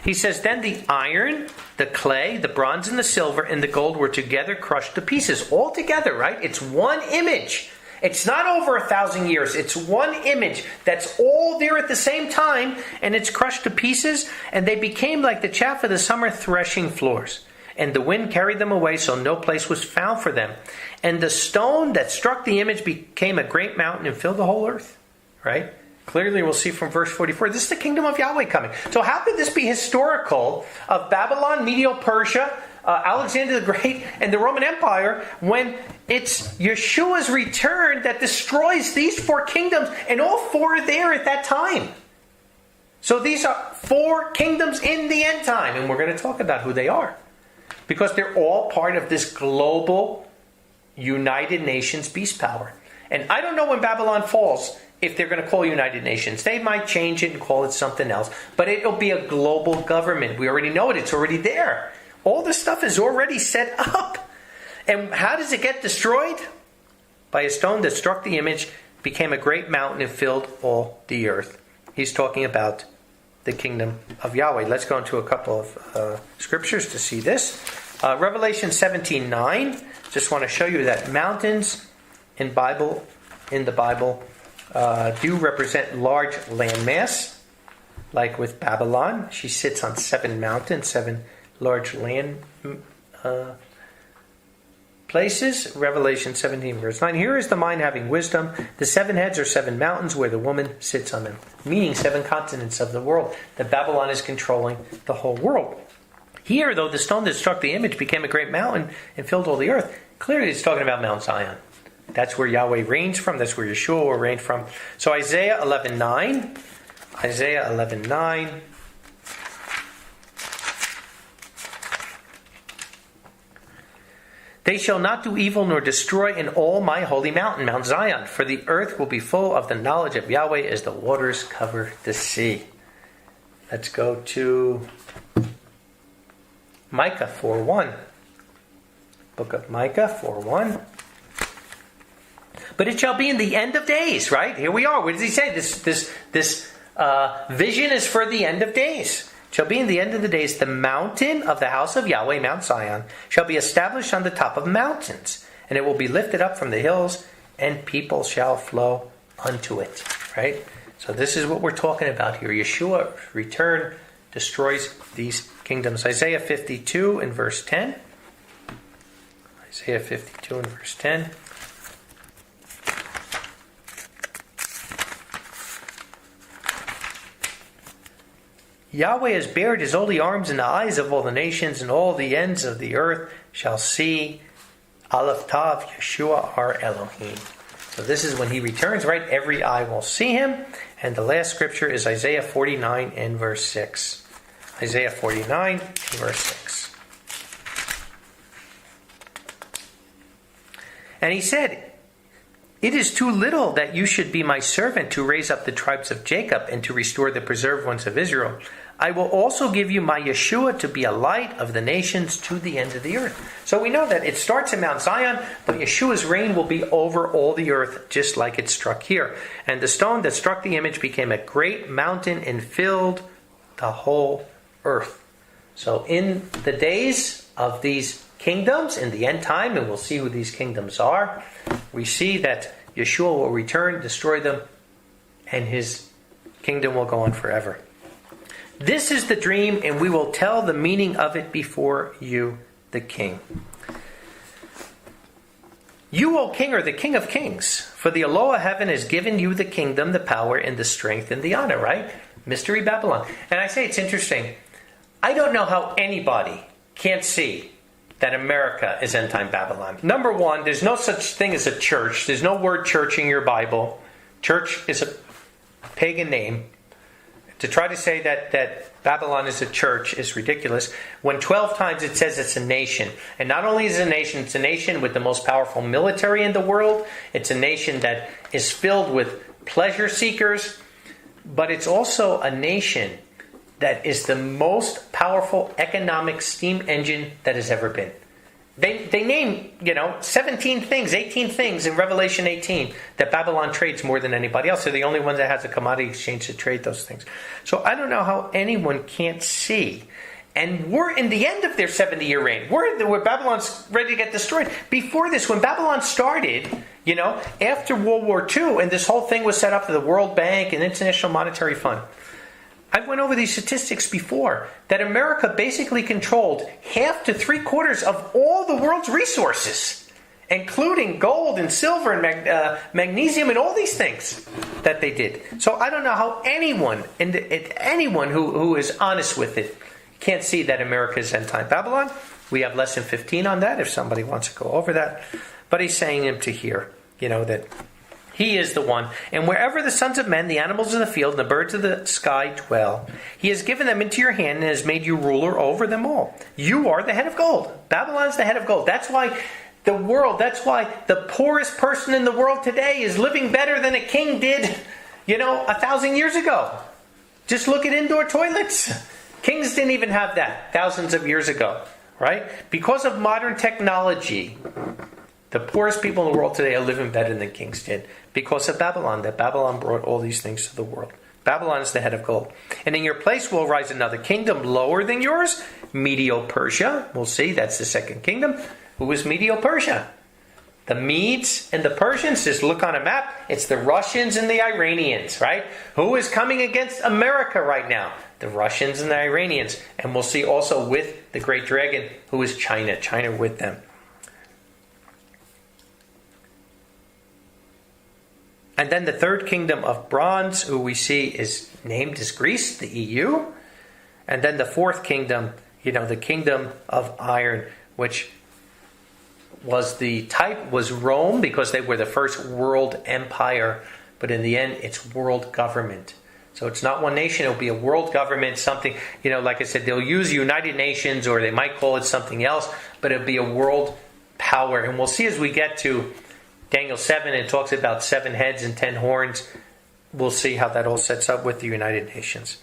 A: he says, then the iron, the clay, the bronze, and the silver, and the gold were together crushed to pieces. All together, right? It's one image. It's not over 1,000 years. It's one image that's all there at the same time, and it's crushed to pieces, and they became like the chaff of the summer threshing floors. And the wind carried them away, so no place was found for them. And the stone that struck the image became a great mountain and filled the whole earth. Right? Clearly, we'll see from verse 44, this is the kingdom of Yahweh coming. So how could this be historical of Babylon, Medo-Persia, Alexander the Great, and the Roman Empire when it's Yeshua's return that destroys these 4 kingdoms, and all 4 are there at that time? So these are 4 kingdoms in the end time, and we're going to talk about who they are. Because they're all part of this global United Nations beast power. And I don't know when Babylon falls if they're going to call United Nations. They might change it and call it something else. But it'll be a global government. We already know it. It's already there. All this stuff is already set up. And how does it get destroyed? By a stone that struck the image, became a great mountain, and filled all the earth. He's talking about the kingdom of Yahweh. Let's go into a couple of scriptures to see this. Revelation 17:9. Just want to show you that mountains in Bible in the Bible do represent large landmass, like with Babylon. She sits on 7 mountains, 7 large land places. Revelation 17 verse 9. Here is the mind having wisdom. The 7 heads are 7 mountains where the woman sits on them, meaning 7 continents of the world. That Babylon is controlling the whole world. Here, though, the stone that struck the image became a great mountain and filled all the earth. Clearly, it's talking about Mount Zion. That's where Yahweh reigns from. That's where Yeshua will reign from. So Isaiah 11:9. Isaiah 11:9. They shall not do evil nor destroy in all my holy mountain, Mount Zion, for the earth will be full of the knowledge of Yahweh as the waters cover the sea. Let's go to Micah 4:1. Book of Micah 4:1. But it shall be in the end of days, right? Here we are. What does he say? This vision is for the end of days. It shall be in the end of the days, the mountain of the house of Yahweh, Mount Zion, shall be established on the top of mountains, and it will be lifted up from the hills, and people shall flow unto it. Right? So this is what we're talking about here. Yeshua return destroys these kingdoms. Isaiah 52 and verse 10. Isaiah 52 and verse 10. Yahweh has bared his holy arms in the eyes of all the nations, and all the ends of the earth shall see Aleph Tav, Yeshua our Elohim. So this is when he returns, right? Every eye will see him. And the last scripture is Isaiah 49 and verse 6. Isaiah 49 and verse 6. And he said, it is too little that you should be my servant to raise up the tribes of Jacob and to restore the preserved ones of Israel. I will also give you my Yeshua to be a light of the nations to the end of the earth. So we know that it starts in Mount Zion, but Yeshua's reign will be over all the earth, just like it struck here. And the stone that struck the image became a great mountain and filled the whole earth. So in the days of these kingdoms, in the end time, and we'll see who these kingdoms are, we see that Yeshua will return, destroy them, and his kingdom will go on forever. This is the dream, and we will tell the meaning of it before you, the king. You, O king, are the king of kings, for the Eloah heaven has given you the kingdom, the power, and the strength, and the honor, right? Mystery Babylon. And I say it's interesting. I don't know how anybody can't see that America is end-time Babylon. Number one, there's no such thing as a church. There's no word church in your Bible. Church is a pagan name. To try to say that Babylon is a church is ridiculous. When 12 times it says it's a nation. And not only is it a nation, it's a nation with the most powerful military in the world. It's a nation that is filled with pleasure seekers. But it's also a nation that is the most powerful economic steam engine that has ever been. They name, 17 things, 18 things in Revelation 18 that Babylon trades more than anybody else. They're the only one that has a commodity exchange to trade those things. So I don't know how anyone can't see. And we're in the end of their 70-year reign. Where Babylon's ready to get destroyed. Before this, when Babylon started, after World War II, and this whole thing was set up to the World Bank and International Monetary Fund, I went over these statistics before, that America basically controlled half to 3/4 of all the world's resources, including gold and silver and magnesium and all these things that they did. So I don't know how anyone who is honest with it can't see that America is end-time Babylon. We have lesson 15 on that if somebody wants to go over that. But he's saying him to hear, that he is the one. And wherever the sons of men, the animals of the field, and the birds of the sky dwell, he has given them into your hand and has made you ruler over them all. You are the head of gold. Babylon's the head of gold. That's why the poorest person in the world today is living better than a king did, 1,000 years ago. Just look at indoor toilets. Kings didn't even have that thousands of years ago, right? Because of modern technology, the poorest people in the world today are living better than kings did because of Babylon, that Babylon brought all these things to the world. Babylon is the head of gold. And in your place will rise another kingdom lower than yours, Medio-Persia. We'll see, that's the second kingdom. Who is Medio-Persia? The Medes and the Persians, just look on a map, it's the Russians and the Iranians, right? Who is coming against America right now? The Russians and the Iranians. And we'll see also with the great dragon, who is China. China with them. And then the third kingdom of bronze, who we see is named as Greece, the EU. And then the fourth kingdom, the kingdom of iron, which was the type, was Rome, because they were the first world empire. But in the end, it's world government. So it's not one nation, it'll be a world government, something, like I said, they'll use United Nations, or they might call it something else, but it'll be a world power. And we'll see as we get to Daniel 7, it talks about 7 heads and 10 horns. We'll see how that all sets up with the United Nations.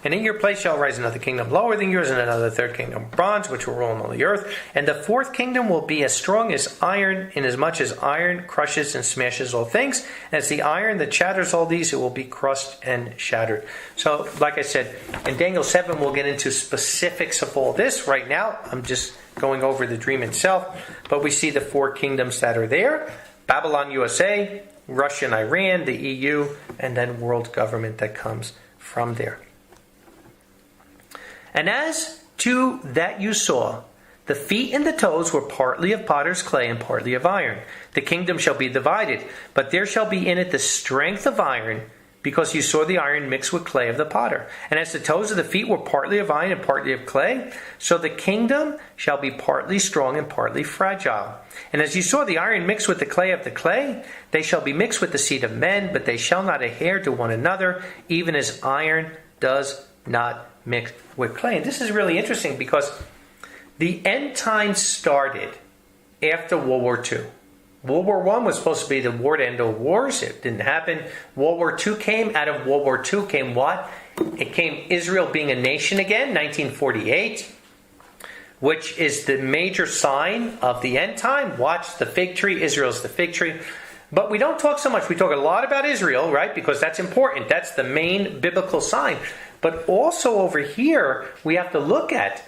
A: And in your place shall rise another kingdom lower than yours, and another third kingdom of bronze, which will rule on all the earth. And the fourth kingdom will be as strong as iron, inasmuch as iron crushes and smashes all things. And as the iron that shatters all these, it will be crushed and shattered. So, like I said, in Daniel 7, we'll get into specifics of all this. Right now, I'm just going over the dream itself. But we see the 4 kingdoms that are there. Babylon, USA, Russia and Iran, the EU, and then world government that comes from there. And as to that you saw, the feet and the toes were partly of potter's clay and partly of iron. The kingdom shall be divided, but there shall be in it the strength of iron, because you saw the iron mixed with clay of the potter. And as the toes of the feet were partly of iron and partly of clay, so the kingdom shall be partly strong and partly fragile. And as you saw the iron mixed with the clay, they shall be mixed with the seed of men, but they shall not adhere to one another, even as iron does not mixed with clay. And this is really interesting because the end times started after World War II. World War I was supposed to be the war to end all wars. It didn't happen. World War II came. Out of World War II came what? It came Israel being a nation again, 1948, which is the major sign of the end time. Watch the fig tree. Israel's the fig tree. But we don't talk so much. We talk a lot about Israel, right? Because that's important. That's the main biblical sign. But also over here, we have to look at,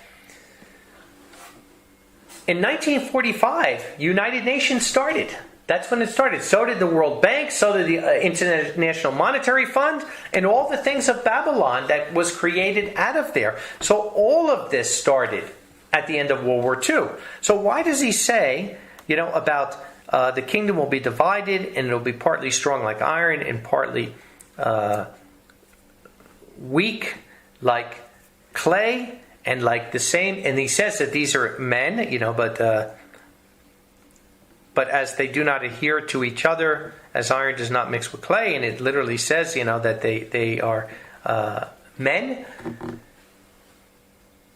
A: in 1945, United Nations started. That's when it started. So did the World Bank, so did the International Monetary Fund, and all the things of Babylon that was created out of there. So all of this started at the end of World War II. So why does he say, about the kingdom will be divided, and it'll be partly strong like iron and partly weak like clay, and like the same, and he says that these are men, but as they do not adhere to each other, as iron does not mix with clay, and it literally says, that they are men.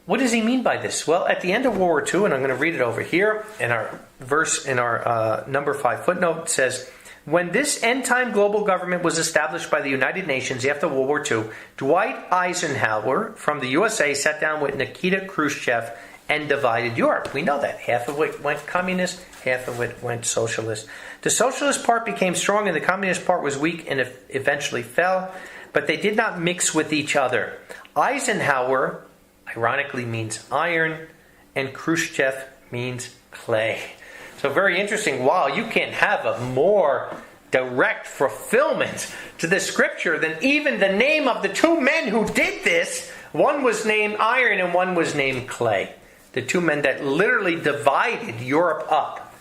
A: What does he mean by this? Well, at the end of World War II, and I'm going to read it over here, in our verse, in our number 5 footnote, it says, when this end-time global government was established by the United Nations after World War II, Dwight Eisenhower from the USA sat down with Nikita Khrushchev and divided Europe. We know that. Half of it went communist, half of it went socialist. The socialist part became strong and the communist part was weak and eventually fell, but they did not mix with each other. Eisenhower, ironically, means iron, and Khrushchev means clay. So very interesting. Wow, you can't have a more direct fulfillment to the scripture than even the name of the 2 men who did this. One was named iron and one was named clay. The 2 men that literally divided Europe up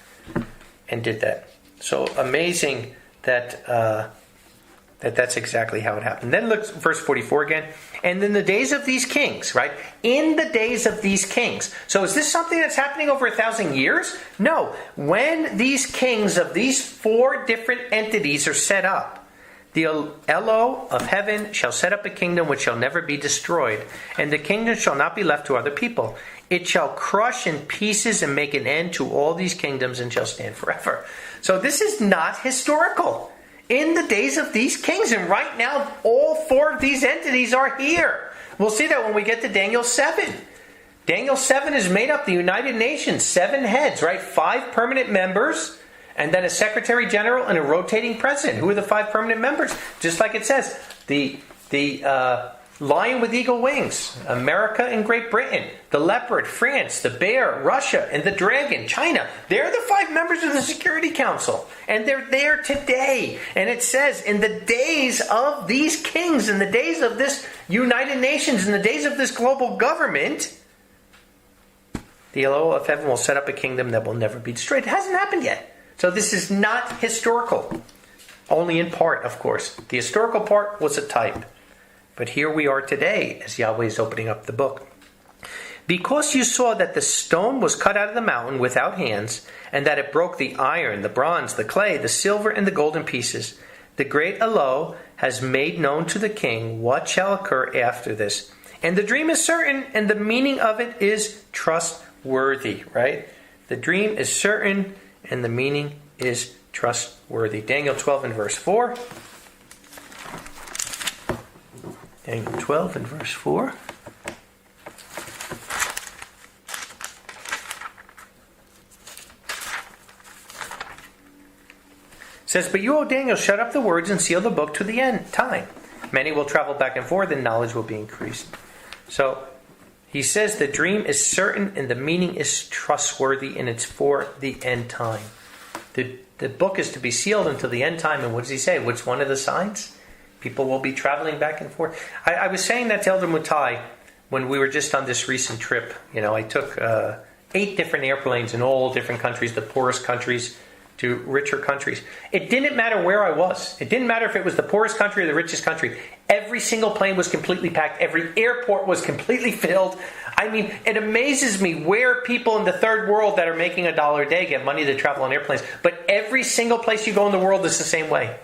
A: and did that. So amazing that that's exactly how it happened. Then look, verse 44 again. And in the days of these kings, right? In the days of these kings. So is this something that's happening over 1,000 years? No. When these kings of these 4 different entities are set up, the Elo of heaven shall set up a kingdom which shall never be destroyed, and the kingdom shall not be left to other people. It shall crush in pieces and make an end to all these kingdoms and shall stand forever. So this is not historical. In the days of these kings, and right now all 4 of these entities are here. We'll see that when we get to Daniel 7. Daniel 7 is made up, the United Nations, 7 heads, right? 5 permanent members, and then a secretary general and a rotating president. Who are the 5 permanent members? Just like it says, the lion with eagle wings, America and Great Britain, the leopard, France, the bear, Russia, and the dragon, China. They're the 5 members of the Security Council. And they're there today. And it says, in the days of these kings, in the days of this United Nations, in the days of this global government, the Eloah of heaven will set up a kingdom that will never be destroyed. It hasn't happened yet. So this is not historical. Only in part, of course. The historical part was a type. But here we are today, as Yahweh is opening up the book. Because you saw that the stone was cut out of the mountain without hands, and that it broke the iron, the bronze, the clay, the silver, and the gold in pieces, the great Eloah has made known to the king what shall occur after this. And the dream is certain, and the meaning of it is trustworthy, right? The dream is certain, and the meaning is trustworthy. Daniel 12 and verse 4. Daniel 12 and verse 4. It says, but you, O Daniel, shut up the words and seal the book to the end time. Many will travel back and forth, and knowledge will be increased. So, he says the dream is certain and the meaning is trustworthy, and it's for the end time. The book is to be sealed until the end time, and what does he say? What's one of the signs? People will be traveling back and forth. I was saying that to Elder Mutai when we were just on this recent trip. You know, I took 8 different airplanes in all different countries, the poorest countries to richer countries. It didn't matter where I was. It didn't matter if it was the poorest country or the richest country. Every single plane was completely packed. Every airport was completely filled. I mean, it amazes me where people in the third world that are making $1 a day get money to travel on airplanes. But every single place you go in the world is the same way.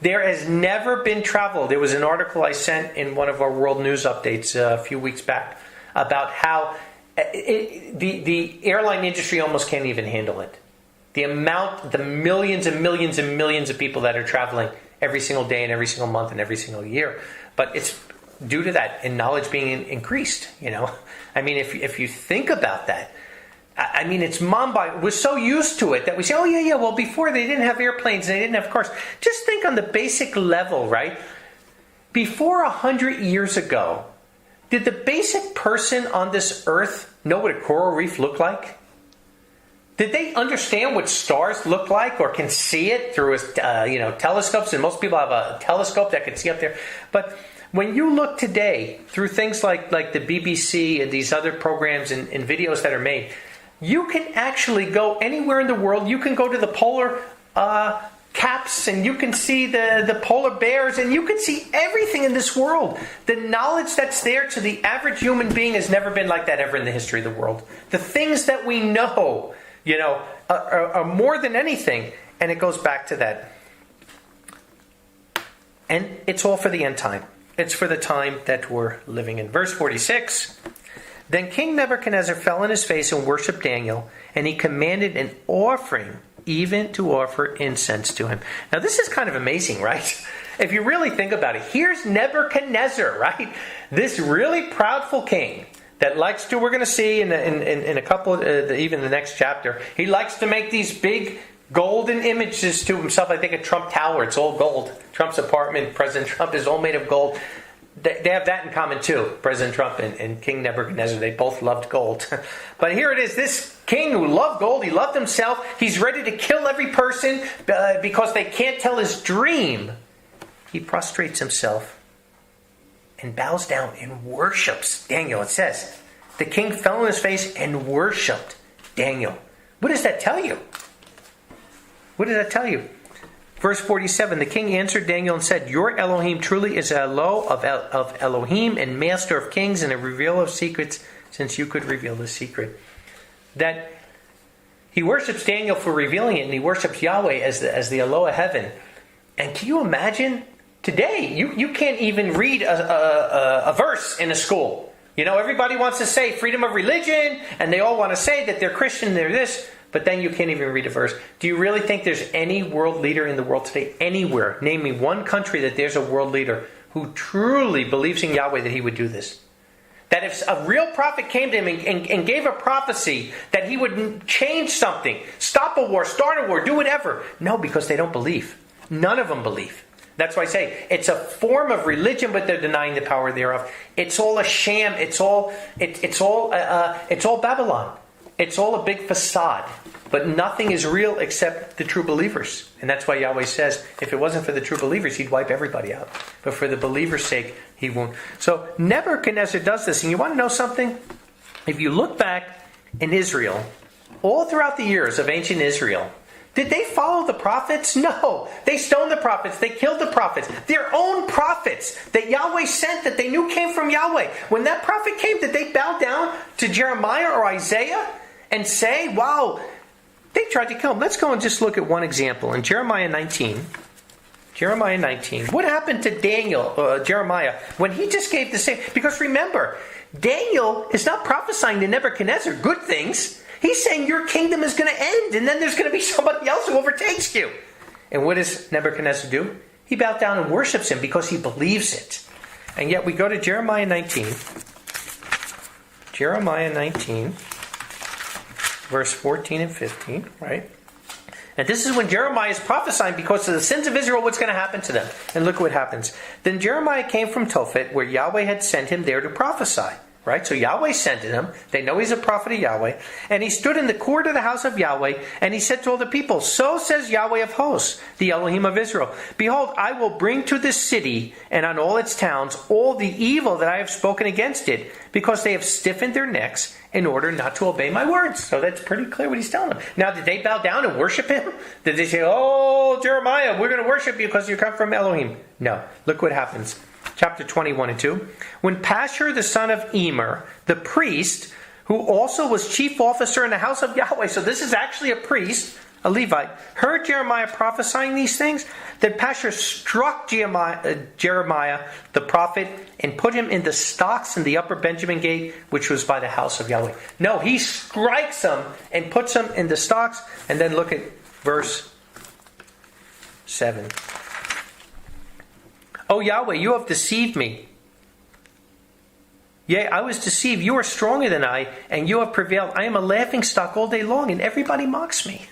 A: There has never been travel. There was an article I sent in one of our world news updates a few weeks back about how the airline industry almost can't even handle it. The amount, the millions and millions and millions of people that are traveling every single day and every single month and every single year. But it's due to that and knowledge being increased, you know. I mean, if you think about that, I mean, it's mind-boggling. We're so used to it that we say, oh, yeah, well, before they didn't have airplanes and they didn't have cars. Just think on the basic level, right? Before 100 years ago, did the basic person on this earth know what a coral reef looked like? Did they understand what stars look like or can see it through telescopes? And most people have a telescope that can see up there. But when you look today through things like the BBC and these other programs and videos that are made, you can actually go anywhere in the world. You can go to the polar caps and you can see the polar bears and you can see everything in this world. The knowledge that's there to the average human being has never been like that ever in the history of the world. The things that we know, you know, are more than anything. And it goes back to that. And it's all for the end time. It's for the time that we're living in. Verse 46. Then King Nebuchadnezzar fell on his face and worshipped Daniel, and he commanded an offering, even to offer incense to him. Now this is kind of amazing, right? If you really think about it, here's Nebuchadnezzar, right? This really proudful king that likes to, we're going to see in a couple, even the next chapter, he likes to make these big golden images to himself. I think a Trump Tower, it's all gold. Trump's apartment, President Trump, is all made of gold. They have that in common too. President Trump and King Nebuchadnezzar, they both loved gold. But here it is, this king who loved gold, he loved himself. He's ready to kill every person because they can't tell his dream. He prostrates himself and bows down and worships Daniel. It says, the king fell on his face and worshipped Daniel. What does that tell you? What does that tell you? Verse 47, the king answered Daniel and said, your Elohim truly is Eloah of Elohim and master of kings and a revealer of secrets, since you could reveal the secret. That he worships Daniel for revealing it, and he worships Yahweh as the Eloah heaven. And can you imagine? Today, you can't even read a verse in a school. You know, everybody wants to say freedom of religion, and they all want to say that they're Christian, they're this. But then you can't even read a verse. Do you really think there's any world leader in the world today, anywhere, name me one country that there's a world leader who truly believes in Yahweh that he would do this? That if a real prophet came to him and gave a prophecy that he would change something, stop a war, start a war, do whatever. No, because they don't believe. None of them believe. That's why I say it's a form of religion, but they're denying the power thereof. It's all a sham. It's all Babylon. It's all a big facade. But nothing is real except the true believers. And that's why Yahweh says, if it wasn't for the true believers, he'd wipe everybody out. But for the believers' sake, he won't. So Nebuchadnezzar does this. And you want to know something? If you look back in Israel, all throughout the years of ancient Israel, did they follow the prophets? No. They stoned the prophets. They killed the prophets. Their own prophets that Yahweh sent that they knew came from Yahweh. When that prophet came, did they bow down to Jeremiah or Isaiah and say, wow, they tried to kill him? Let's go and just look at one example. In Jeremiah 19. Jeremiah 19. What happened to Jeremiah, when he just gave the same? Because remember, Daniel is not prophesying to Nebuchadnezzar good things. He's saying your kingdom is going to end, and then there's going to be somebody else who overtakes you. And what does Nebuchadnezzar do? He bows down and worships him because he believes it. And yet we go to Jeremiah 19. Jeremiah 19. Verse 14 and 15, right? And this is when Jeremiah is prophesying because of the sins of Israel, what's going to happen to them. And look what happens. Then Jeremiah came from Tophet, where Yahweh had sent him there to prophesy. Right? So Yahweh sent him. They know he's a prophet of Yahweh. And he stood in the court of the house of Yahweh, and he said to all the people, so says Yahweh of hosts, the Elohim of Israel, behold, I will bring to this city and on all its towns all the evil that I have spoken against it, because they have stiffened their necks in order not to obey my words. So that's pretty clear what he's telling them. Now, did they bow down and worship him? Did they say, oh, Jeremiah, we're going to worship you because you come from Elohim? No. Look what happens. Chapter 21 and 2. When Pashur, the son of Emer, the priest, who also was chief officer in the house of Yahweh, so this is actually a priest, a Levite, heard Jeremiah prophesying these things, then Pashur struck Jeremiah the prophet and put him in the stocks in the upper Benjamin gate, which was by the house of Yahweh. No, he strikes him and puts him in the stocks. And then look at verse 7. O Yahweh, you have deceived me. Yea, I was deceived. You are stronger than I, and you have prevailed. I am a laughingstock all day long, and everybody mocks me.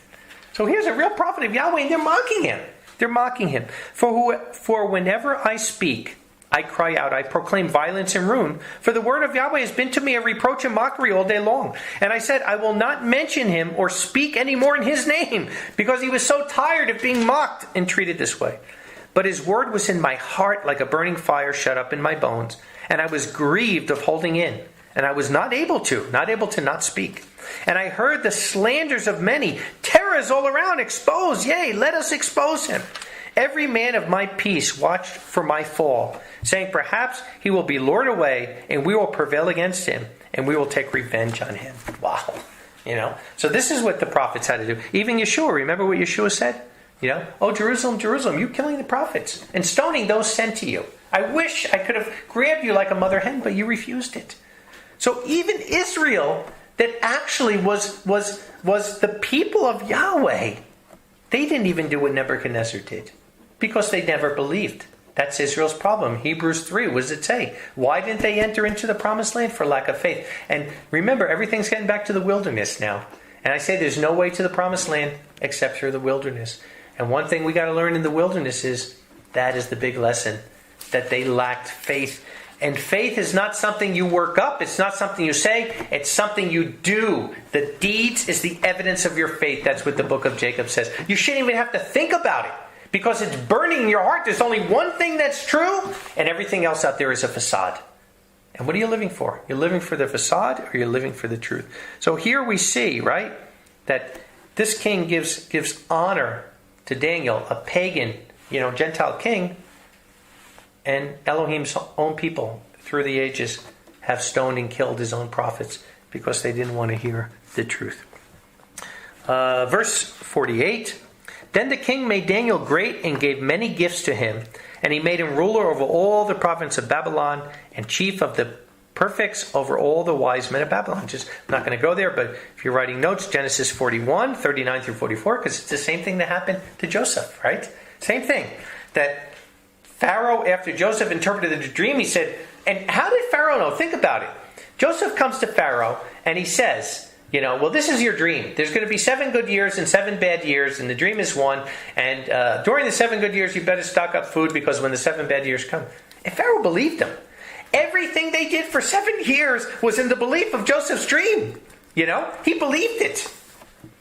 A: So here's a real prophet of Yahweh, and they're mocking him. They're mocking him. For whenever I speak, I cry out, I proclaim violence and ruin. For the word of Yahweh has been to me a reproach and mockery all day long. And I said, I will not mention him or speak any more in his name, because he was so tired of being mocked and treated this way. But his word was in my heart like a burning fire shut up in my bones. And I was grieved of holding in. And I was not able to not speak. And I heard the slanders of many. Terrors all around, exposed. Yea, let us expose him. Every man of my peace watched for my fall, saying, perhaps he will be lured away, and we will prevail against him, and we will take revenge on him. Wow. So this is what the prophets had to do. Even Yeshua, remember what Yeshua said? Oh, Jerusalem, Jerusalem, you killing the prophets and stoning those sent to you. I wish I could have grabbed you like a mother hen, but you refused it. So even Israel, that actually was the people of Yahweh, they didn't even do what Nebuchadnezzar did because they never believed. That's Israel's problem. Hebrews 3, what does it say? Why didn't they enter into the promised land? For lack of faith. And remember, everything's getting back to the wilderness now. And I say there's no way to the promised land except through the wilderness. And one thing we got to learn in the wilderness is that is the big lesson, that they lacked faith. And faith is not something you work up. It's not something you say. It's something you do. The deeds is the evidence of your faith. That's what the book of Jacob says. You shouldn't even have to think about it because it's burning in your heart. There's only one thing that's true, and everything else out there is a facade. And what are you living for? You're living for the facade, or you're living for the truth? So here we see, right, that this king gives honor to Daniel, a pagan, Gentile king, and Elohim's own people through the ages have stoned and killed his own prophets because they didn't want to hear the truth. Verse 48, then the king made Daniel great and gave many gifts to him, and he made him ruler over all the province of Babylon and chief of the prefects over all the wise men of Babylon. I'm not going to go there, but if you're writing notes, Genesis 41, 39 through 44, because it's the same thing that happened to Joseph, right? Same thing. That Pharaoh, after Joseph interpreted the dream, he said, and how did Pharaoh know? Think about it. Joseph comes to Pharaoh and he says, Well, this is your dream. There's going to be 7 good years and 7 bad years, and the dream is 1. And during the 7 good years, you better stock up food because when the 7 bad years come. And Pharaoh believed them. Everything they did for 7 years was in the belief of Joseph's dream. He believed it.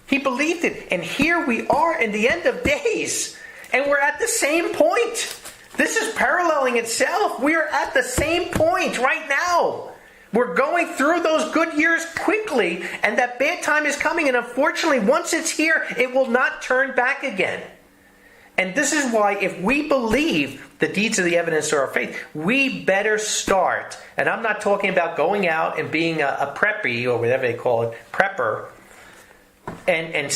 A: He believed it. And here we are in the end of days. And we're at the same point. This is paralleling itself. We are at the same point right now. We're going through those good years quickly, and that bad time is coming. And unfortunately, once it's here, it will not turn back again. And this is why if we believe the deeds of the evidence of our faith, we better start. And I'm not talking about going out and being a preppy, or whatever they call it, prepper, and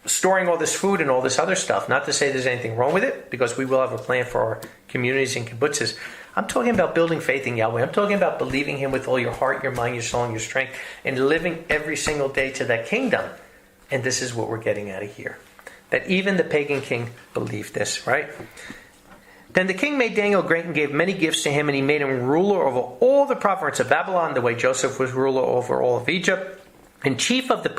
A: storing all this food and all this other stuff. Not to say there's anything wrong with it, because we will have a plan for our communities and kibbutzes. I'm talking about building faith in Yahweh. I'm talking about believing Him with all your heart, your mind, your soul, and your strength, and living every single day to that kingdom. And this is what we're getting out of here. That even the pagan king believed this, right? Then the king made Daniel great and gave many gifts to him, and he made him ruler over all the province of Babylon, the way Joseph was ruler over all of Egypt, and chief of the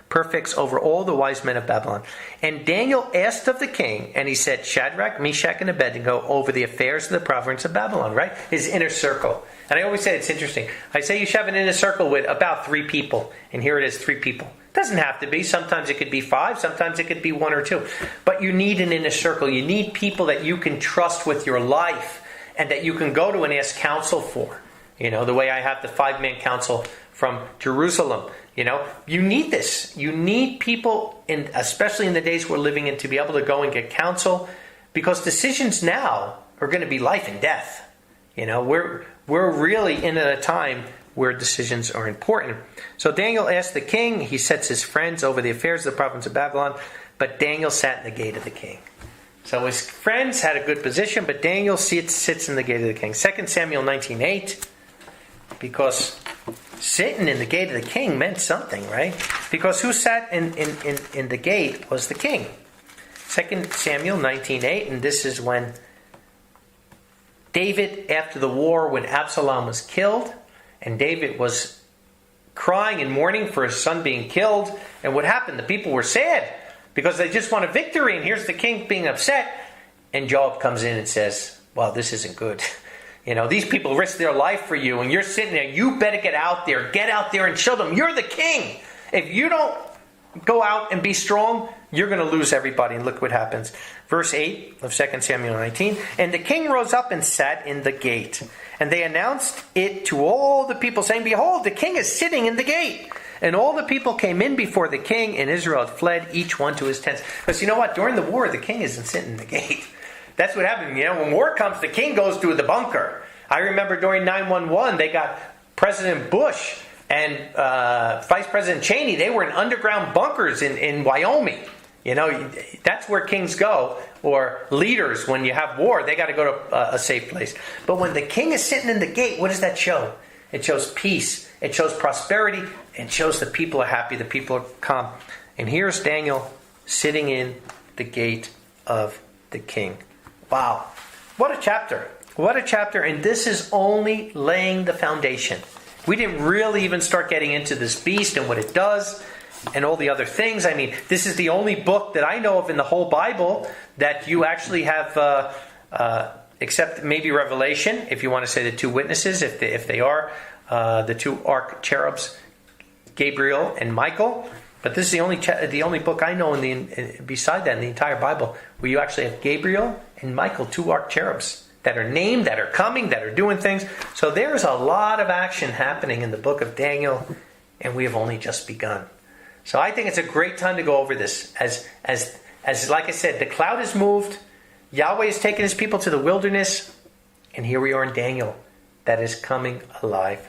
A: prefects over all the wise men of Babylon. And Daniel asked of the king, and he said, Shadrach, Meshach, and Abednego over the affairs of the province of Babylon, right? His inner circle. And I always say it's interesting. I say you should have an inner circle with about 3 people, and here it is, 3 people. It doesn't have to be. Sometimes it could be 5, sometimes it could be 1 or 2. But you need an inner circle. You need people that you can trust with your life, and that you can go to and ask counsel for. The way I have the 5-man council from Jerusalem. You need this. You need people, especially in the days we're living in, to be able to go and get counsel, because decisions now are going to be life and death. We're really in a time where decisions are important. So Daniel asked the king. He sets his friends over the affairs of the province of Babylon, but Daniel sat in the gate of the king. So his friends had a good position, but Daniel sits in the gate of the king. 2 Samuel 19:8, because sitting in the gate of the king meant something, right? Because who sat in the gate was the king. 2 Samuel 19:8, and this is when David, after the war, when Absalom was killed, and David was crying and mourning for his son being killed. And what happened? The people were sad because they just want a victory, and here's the king being upset. And Joab comes in and says, well, this isn't good. These people risk their life for you, and you're sitting there. You better get out there and show them you're the king. If you don't go out and be strong, you're going to lose everybody. And look what happens. Verse 8 of 2 Samuel 19. And the king rose up and sat in the gate. And they announced it to all the people, saying, behold, the king is sitting in the gate. And all the people came in before the king, and Israel had fled, each one to his tents. Because you know what? During the war, the king isn't sitting in the gate. That's what happened. When war comes, the king goes to the bunker. I remember during 9/11, they got President Bush and Vice President Cheney. They were in underground bunkers in Wyoming. That's where kings go, or leaders, when you have war. They got to go to a safe place. But when the king is sitting in the gate, what does that show? It shows peace. It shows prosperity. It shows the people are happy. The people are calm. And here's Daniel sitting in the gate of the king. Wow. What a chapter. What a chapter. And this is only laying the foundation. We didn't really even start getting into this beast and what it does and all the other things. I mean, this is the only book that I know of in the whole Bible that you actually have, except maybe Revelation, if you want to say the 2 witnesses, if they are the 2 arch cherubs, Gabriel and Michael. But this is the only book I know beside that in the entire Bible where you actually have Gabriel and Michael, 2 arch cherubs that are named, that are coming, that are doing things. So there's a lot of action happening in the book of Daniel, and we have only just begun. So I think it's a great time to go over this. As like I said, the cloud has moved. Yahweh has taken his people to the wilderness, and here we are in Daniel that is coming alive.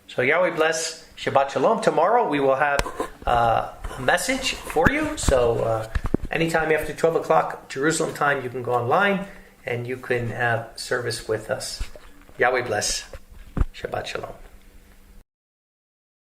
A: So Yahweh bless. Shabbat Shalom. Tomorrow we will have a message for you. So anytime after 12 o'clock Jerusalem time, you can go online and you can have service with us. Yahweh bless. Shabbat Shalom.